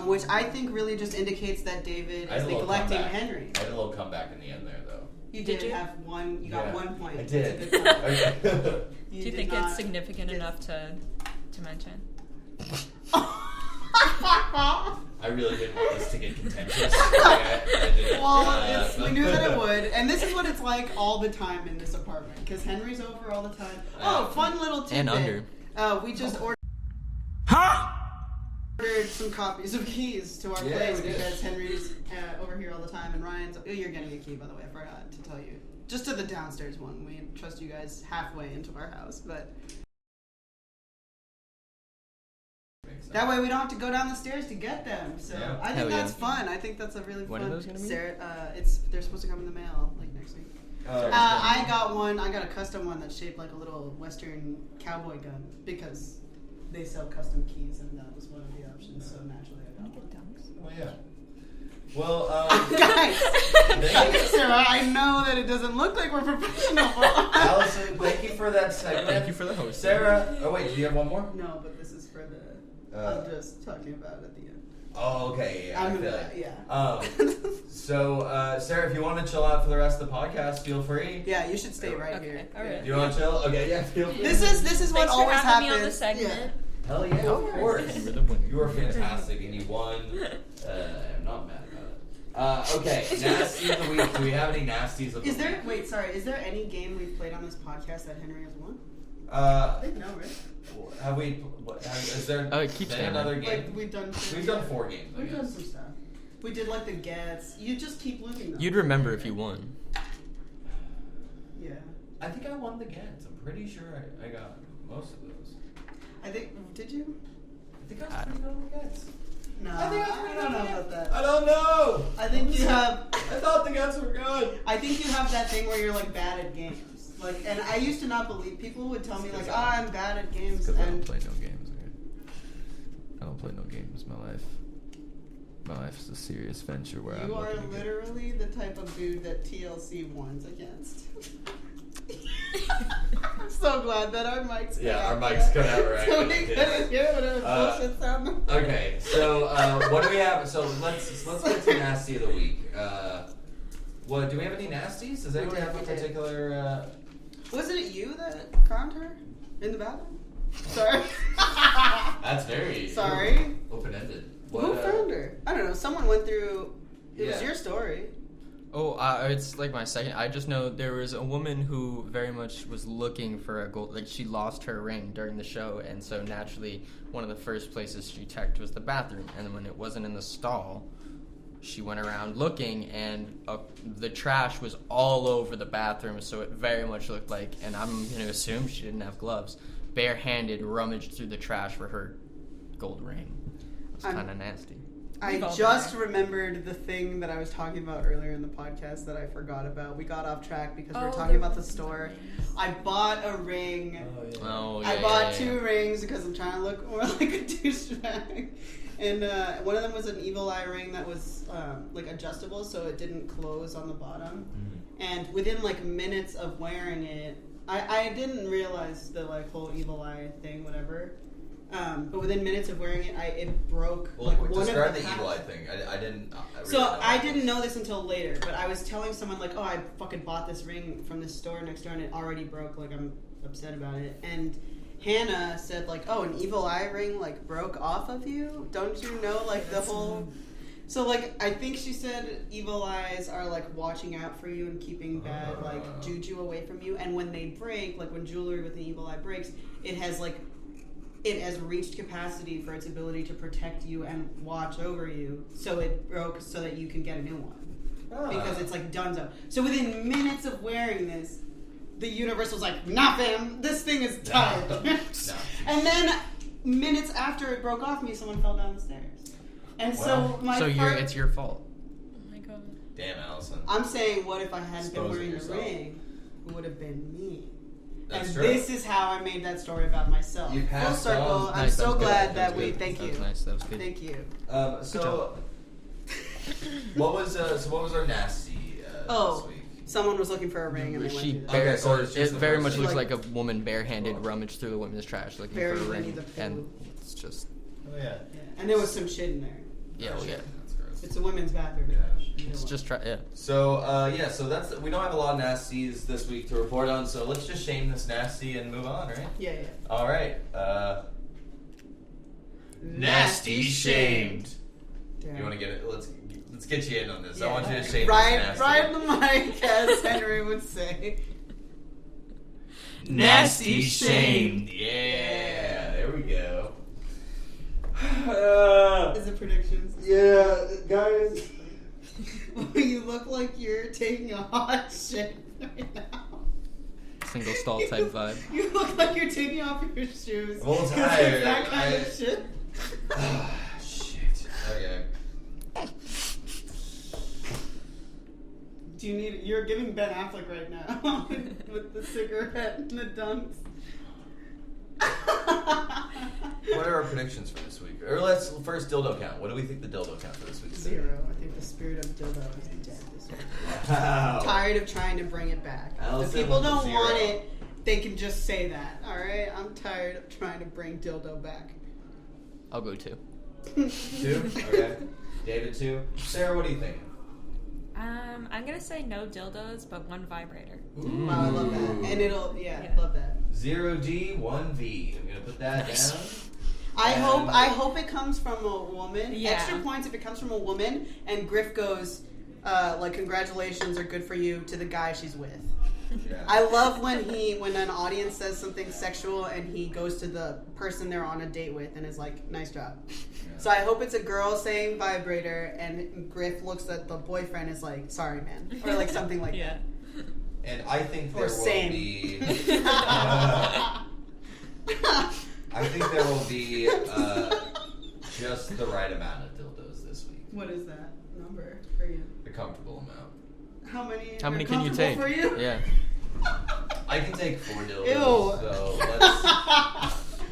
which I think really just indicates that David I had is a little neglecting comeback. Henry. I had a little comeback in the end there, though. You Did did you? have one. You got Yeah, 1 point. I That's did. a good point. Okay. Do you did think not- it's significant you did- enough to mention? I really didn't want this to get contentious. I didn't. Well, we knew that it would, and this is what it's like all the time in this apartment because Henry's over all the time. Oh, fun little tidbit. And under. We just ordered some copies of keys to our Yeah, place we did. because Henry's over here all the time, and Ryan's. Oh, you're getting a key, by the way. I forgot to tell you. Just to the downstairs one. We trust you guys halfway into our house, but. That way we don't have to go down the stairs to get them. So Yeah. I think Hell that's yeah. fun. I think that's a really When fun. are those gonna be? Sarah, they're supposed to come in the mail like next week. Oh, I got one. I got a custom one that's shaped like a little Western cowboy gun because they sell custom keys, and that was one of the options. So naturally, I got one. Well, yeah. Well, Guys, thank you. Sarah, I know that it doesn't look like we're professional. Allison, thank you for that segment. Thank you for the host. Sarah. Oh wait, do you have one more? No, but this is for the. I'm just talking about it at the end. Oh, okay. Yeah, I I'm feel gonna, it. yeah. So, Sarah, if you want to chill out for the rest of the podcast, feel free. Yeah, you should stay right Okay, here. all right. Do you want to chill? Okay, yeah, feel free. This is what Thanks for always having happens. me on the segment. Hell yeah, of course. You were the winner. You were fantastic, and you won. I'm not mad about it. Okay, nasty of the week. Do we have any nasties of the Is week? there? Wait, sorry. Is there any game we've played on this podcast that Henry has won? Uh, I think no, right? have we? Is there it keeps been going. another game? Like we've done. We've done 4 games. I We've done guess. some stuff. We did like the gets. You just keep losing them. You'd remember if you won. Yeah. I think I won the games. I'm pretty sure I got most of those. I think. Did you? I think I was pretty good on the games. No. I think I don't know about that. I don't know. I think you have. I thought the guns were good. I think you have that thing where you're like bad at games. Like, and I used to not believe people would tell me like, I'm bad at games, Because I don't and play no games. Okay? I don't play no games. My life is a serious venture where I'm you are looking to get- literally the type of dude that TLC warns against. I'm so glad that our mics. Yeah, our mics cut out right. So we couldn't hear whatever bullshit sound. Okay, so what do we have? So let's get to nasty of the week. What do we have any nasties? Does anyone have a particular? Wasn't it you that found her in the bathroom? Sorry. That's very Sorry. open ended. Who found her? I don't know. Someone went through. It was Yeah. your story. Oh, it's like my second. I just know there was a woman who very much was looking for a gold. Like she lost her ring during the show, and so naturally, one of the first places she checked was the bathroom. And when it wasn't in the stall, she went around looking, and the trash was all over the bathroom. So it very much looked like, and I'm going to assume she didn't have gloves, barehanded rummaged through the trash for her gold ring. It's I'm- kind of nasty. I We've all been just there. remembered the thing that I was talking about earlier in the podcast that I forgot about. We got off track because we were Oh, talking the about the store. I bought a ring. Oh, yeah. I bought yeah, two yeah. rings because I'm trying to look more like a douchebag. And one of them was an evil eye ring that was like adjustable, so it didn't close on the bottom. And within like minutes of wearing it, I didn't realize the like whole evil eye thing, whatever. But within minutes of wearing it, it broke. Well, like one describe of the the evil eye halves. thing. I didn't. Really So know. I didn't know this until later, but I was telling someone like, "Oh, I fucking bought this ring from this store next door, and it already broke. Like, I'm upset about it." And Hannah said like, "Oh, an evil eye ring like broke off of you? Don't you know like the whole?" So like, I think she said evil eyes are like watching out for you and keeping bad like juju away from you. And when they break, like when jewelry with an evil eye breaks, it has reached capacity for its ability to protect you and watch over you. So it broke so that you can get a new one. Because it's like donezo. So within minutes of wearing this, the universe was like, nah fam, this thing is tired. No. And then minutes after it broke off me, someone fell down the stairs. And Wow. so my So part, it's your fault. Oh my god. Damn, Allison. I'm saying, what if I hadn't been Exposing wearing the yourself. ring? It would have been me. That's and true. this is how I made that story about myself. You Full passed circle. on. I'm Nice, that so was good. glad That that was we. good. Thank That you. was nice. That was good. Thank you. So what was our nasty Oh. this week? Someone was looking for a ring and they She went through Okay, that. so it's just it the very first much thing. looks Like- like a woman barehanded rummaged through the women's trash looking Very for a Winnie ring, the Pooh. and it's just Oh yeah. Yeah. And there was some shit in there. yeah, well, yeah. That's gross. It's a women's bathroom. It's just try. Yeah. So so that's we don't have a lot of nasties this week to report on. So let's just shame this nasty and move on, right? Yeah. All right. Nasty shamed. Damn. You want to get it? Let's get you in on this. I Yeah. want you to shame Ride this nasty. the mic, as Henry would say. Nasty shamed. Yeah, there we go. Is it predictions? Yeah, guys. You look like you're taking a hot shit right now. Single stall type vibe. You look like you're taking off your shoes. I'm a little 'Cause tired. it's that kind of shit. Shit. Okay. Do you need? You're giving Ben Affleck right now with the cigarette and the dunks. What are our predictions for this week? Or let's first dildo count. What do we think the dildo count for this week? 0. I think the spirit of dildo is dead this week. Wow. Tired of trying to bring it back. Allison If people with the don't 0. want it, they can just say that. All right, I'm tired of trying to bring dildo back. I'll go 2. 2? Okay. David 2. Sarah, what do you think? I'm gonna say no dildos, but 1 vibrator. Wow, I love that. And it'll, Yeah. love that. 0D, 1V. I'm gonna put that Nice. down. I hope it comes from a woman. Yeah. Extra points if it comes from a woman. And Griff goes, like, congratulations or good for you to the guy she's with. Yeah. I love when an audience says something sexual and he goes to the person they're on a date with and is like, nice job. Yeah. So I hope it's a girl saying vibrator and Griff looks at the boyfriend and is like, sorry man. Or like something like Yeah. And I think Or there will same. be. I think there will be just the right amount of dildos this week. What is that number for you? The comfortable amount. How many How are many can you comfortable take? for you? Yeah. I can take 4 dildos. Ew. So let's.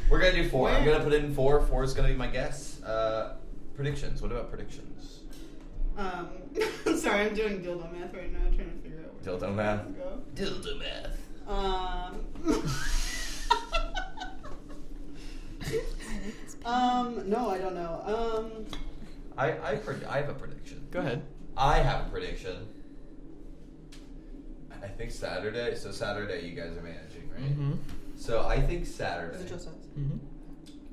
We're gonna do 4. I'm Where? gonna put in 4. 4 is gonna be my guess. Predictions. What about predictions? Sorry, I'm doing dildo math right now, trying to figure out where Dildo math. to go. Dildo math. No, I don't know. I have a prediction. Go ahead. I have a prediction. I think Saturday. So Saturday, you guys are managing, right? Mm-hmm. So I think Saturday. Is it just us? Mm-hmm.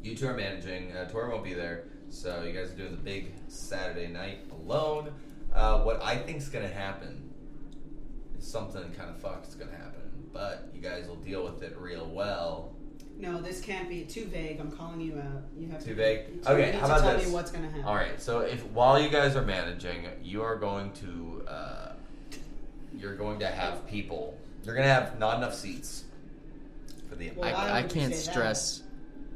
You two are managing. Tori won't be there, so you guys are doing the big Saturday night alone. What I think's gonna happen is something kind of fucked's gonna happen, but you guys will deal with it real well. No, this can't be too vague. I'm calling you out. You have Too to vague? You Okay, need how to about tell this? me what's gonna happen. All right. So if while you guys are managing, you are going to you're going to have people. You're gonna have not enough seats for the. Well, why I would you can't say that? stress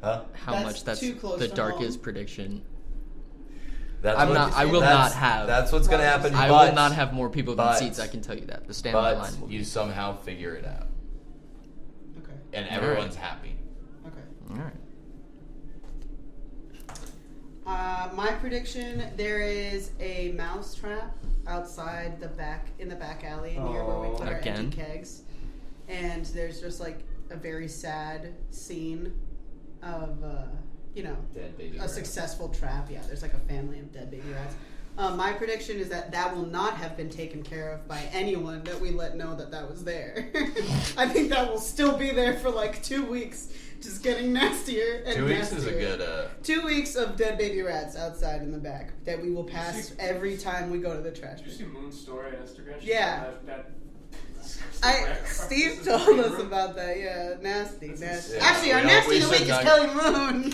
Huh? how That's much that's too close the to darkest home. prediction. That's I'm what- not. I will that's- not have. That's what's gonna happen. I but, will not have more people than but- seats. I can tell you that. The standby But line will you be. somehow figure it out, Okay. and All right. everyone's happy. Okay. All right. My prediction: there is a mouse trap outside in the back alley near where we put our Again? empty kegs, and there's just like a very sad scene of Dead baby. a rats. successful trap. Yeah, there's like a family of dead baby rats. My prediction is that will not have been taken care of by anyone that we let know that was there. I think that will still be there for like 2 weeks, just getting nastier and 2 weeks is a nastier. good. 2 weeks of dead baby rats outside in the back that we will pass every time we go to the trash Did you see bin. Moon's story on Instagram? She Yeah. said that Steve told us about that. Yeah, nasty. Yeah, Actually, our we nasty of the should week is not- Kelly Moon.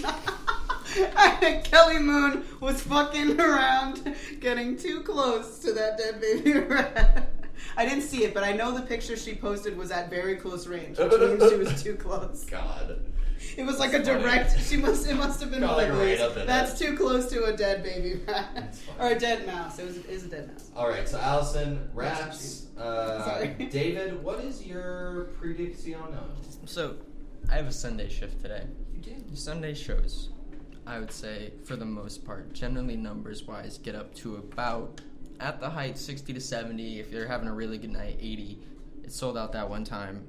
Kelly Moon was fucking around, getting too close to that dead baby rat. I didn't see it, but I know the picture she posted was at very close range, which means she was too close. God. It was like a That's funny. direct. It must have been Got, one like, of right these. up in That's it. too close to a dead baby rat That's funny. or a dead mouse. It was a dead mouse. All right. So Allison, Rest raps. Sorry. David, what is your prediction? So, I have a Sunday shift today. You do. Sunday shows, I would say, for the most part, generally numbers-wise, get up to about, at the height, 60 to 70. If you're having a really good night, 80. It's sold out that one time.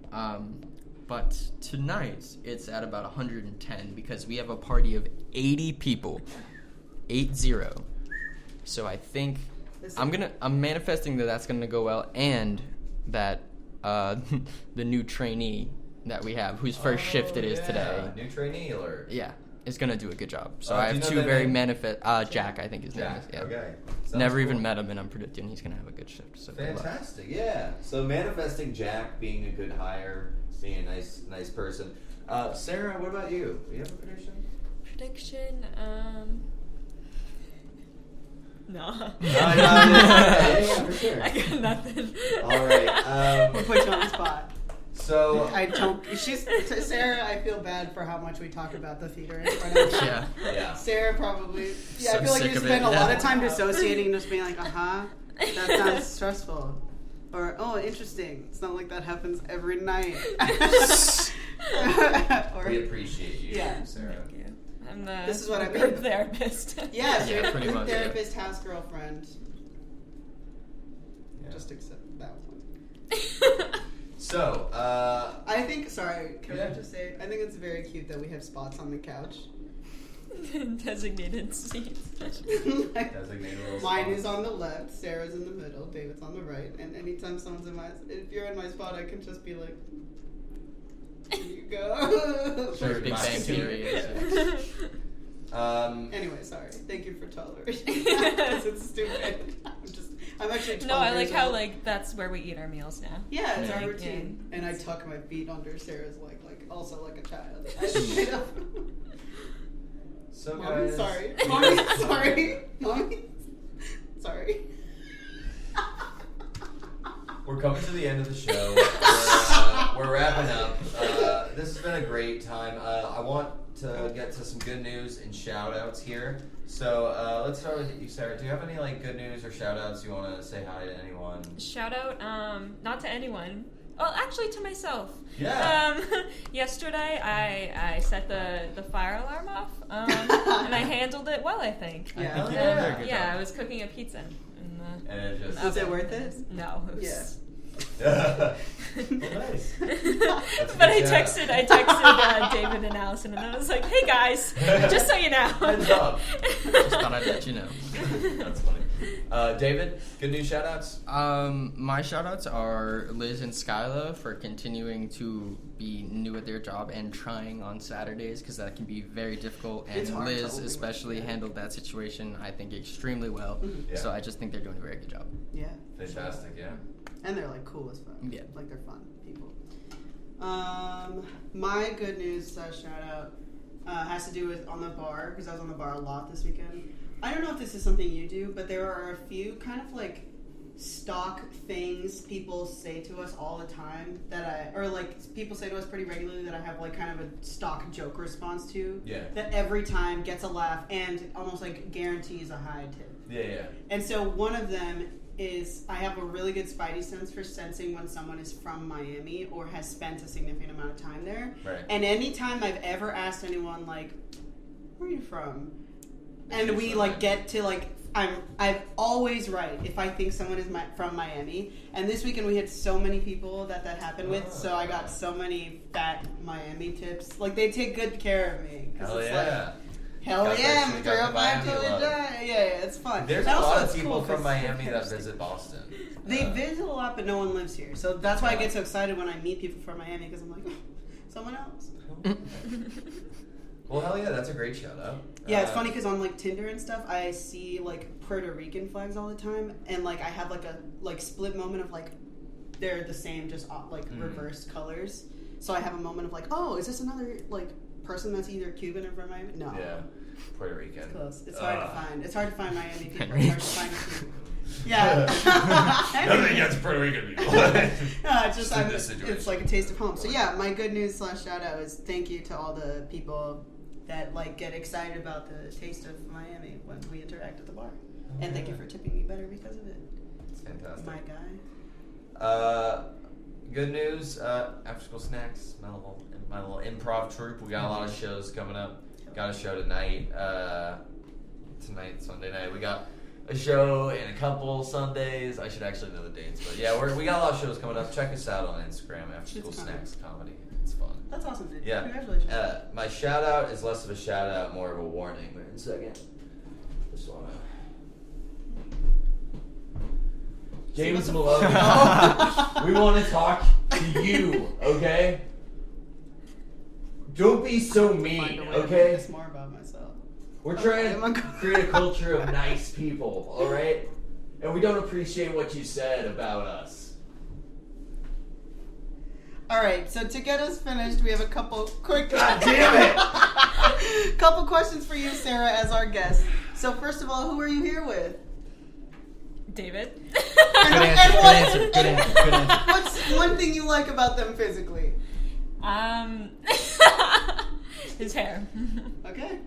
But tonight, it's at about 110 because we have a party of 80 people. 80. So I think I'm manifesting that that's gonna go well, and that the new trainee that we have, whose first shift it is today. New trainee alert. Yeah, is gonna do a good job. So Do I you have know two their very name? Jack, I think his name is. Yeah. Okay. Never Sounds even cool. met him, and I'm predicting he's gonna have a good shift. So good luck. Fantastic. Yeah. So manifesting Jack being a good hire, being a nice person. Sarah, what about you? Do you have a prediction? Prediction, no. Yeah, for sure. I got nothing. All right. We'll put you on the spot. So I don't. Sarah. I feel bad for how much we talk about the theater in front of her. Yeah. Sarah probably. Yeah, So I feel like sick you of spend it, a lot yeah. of time dissociating, just being like, that sounds stressful, or oh, interesting. It's not like that happens every night. Or, we appreciate you, Yeah. Sarah. Thank you. I'm the This is what I group mean. therapist. yeah, Yeah, you're pretty a much, yeah. therapist, house girlfriend. Yeah. Just accept that one. So, I think. Sorry, can Yeah. I just say? I think it's very cute that we have spots on the couch. Designated seats. designated little Mine spots. is on the left, Sarah's in the middle, David's on the right, and anytime someone's in my, if you're in my spot, I can just be like, here you go. Sure, Big my Bang seat. Theory is. Anyway, sorry. Thank you for tolerating. Because it's stupid. I'm actually 12 No, I like years how old. like that's where we eat our meals now. Yeah, it's Yeah. our routine. Yeah. And I tuck my feet under Sarah's leg, like also like a child. I just made up. So Mommy, guys, sorry. Mommy, sorry. Mommy, sorry. we're coming to the end of the show. We're wrapping up. This has been a great time. I want to get to some good news and shout outs here. So let's start with you, Sarah. Do you have any like good news or shout outs you want to say hi to anyone? Shout out, not to anyone. Well, actually to myself. Yeah. Yesterday I set the fire alarm off, and I handled it well, I think. Yeah. I think you Yeah. did a very good Yeah, job. I was cooking a pizza. And it just Was it worth it? No. It was, well, nice. But I texted David and Allison, and I was like, "Hey guys, just so you know." Heads up. Just thought I'd let you know. That's funny. David, good news shout outs? My shout-outs are Liz and Skyla for continuing to be new at their job and trying on Saturdays, because that can be very difficult. It's And hard to Liz only especially work, yeah. handled that situation, I think, extremely well. Yeah. So I just think they're doing a very good job. Yeah. Fantastic, yeah. And they're like cool as fuck. Yeah. Like they're fun people. My good news shout out has to do with on the bar, because I was on the bar a lot this weekend. I don't know if this is something you do, but there are a few kind of like stock things people say to us all the time or like people say to us pretty regularly that I have like kind of a stock joke response to. Yeah. That every time gets a laugh and almost like guarantees a high tip. Yeah. And so one of them is I have a really good spidey sense for sensing when someone is from Miami or has spent a significant amount of time there. Right. And anytime I've ever asked anyone like, where are you from? And It's we usually like right. get to like I'm always right if I think someone is from Miami. And this weekend we had so many people that happened with, so I got so many fat Miami tips. Like they take good care of me. 'Cause Hell it's yeah. Like, hell Got yeah, that- I'm got the throw back Miami till we love. die. Yeah, it's fun. There's And a also lot of it's people cool from 'cause- Miami that visit Boston. They visit a lot, but no one lives here. So that's why I get so excited when I meet people from Miami, because I'm like, oh, someone else. Well, hell yeah, that's a great shout out. Yeah, it's funny because on like Tinder and stuff, I see like Puerto Rican flags all the time, and like I have like a split moment of like they're the same, just like reversed colors. So I have a moment of like, oh, is this another like person that's either Cuban or from Miami? No. Yeah, Puerto Rican. It's close. It's hard to find. It's hard to find Miami people. Henry. It's hard to find people. Yeah. Nothing against Puerto Rican people. No, it's just In this situation. it's like a taste of home. So yeah, my good news / shout out is thank you to all the people that like get excited about the taste of Miami when we interact at the bar, and thank you for tipping me better because of it. It's fantastic. My guy. Good news. After school snacks. My little improv troupe. We got a lot of shows coming up. Got a show tonight. Tonight, Sunday night. We got a show in a couple Sundays. I should actually know the dates, but yeah, we got a lot of shows coming up. Check us out on Instagram. After School It's coming. Snacks Comedy. It's fun. That's awesome, dude. Yeah. Congratulations. My shout out is less of a shout out, more of a warning. Wait a second. Just wanna. James Malone. We want to talk to you, okay? Don't be so Find mean, a way to make okay? this more about myself. We're Okay, trying I'm to gonna- create a culture of nice people, alright? And we don't appreciate what you said about us. All right, so to get us finished, we have a couple quick. God damn it! Couple questions for you, Sarah, as our guest. So first of all, who are you here with? David. And, Good answer. and Good what- answer. Good answer. Good answer. What's one thing you like about them physically? His hair. Okay.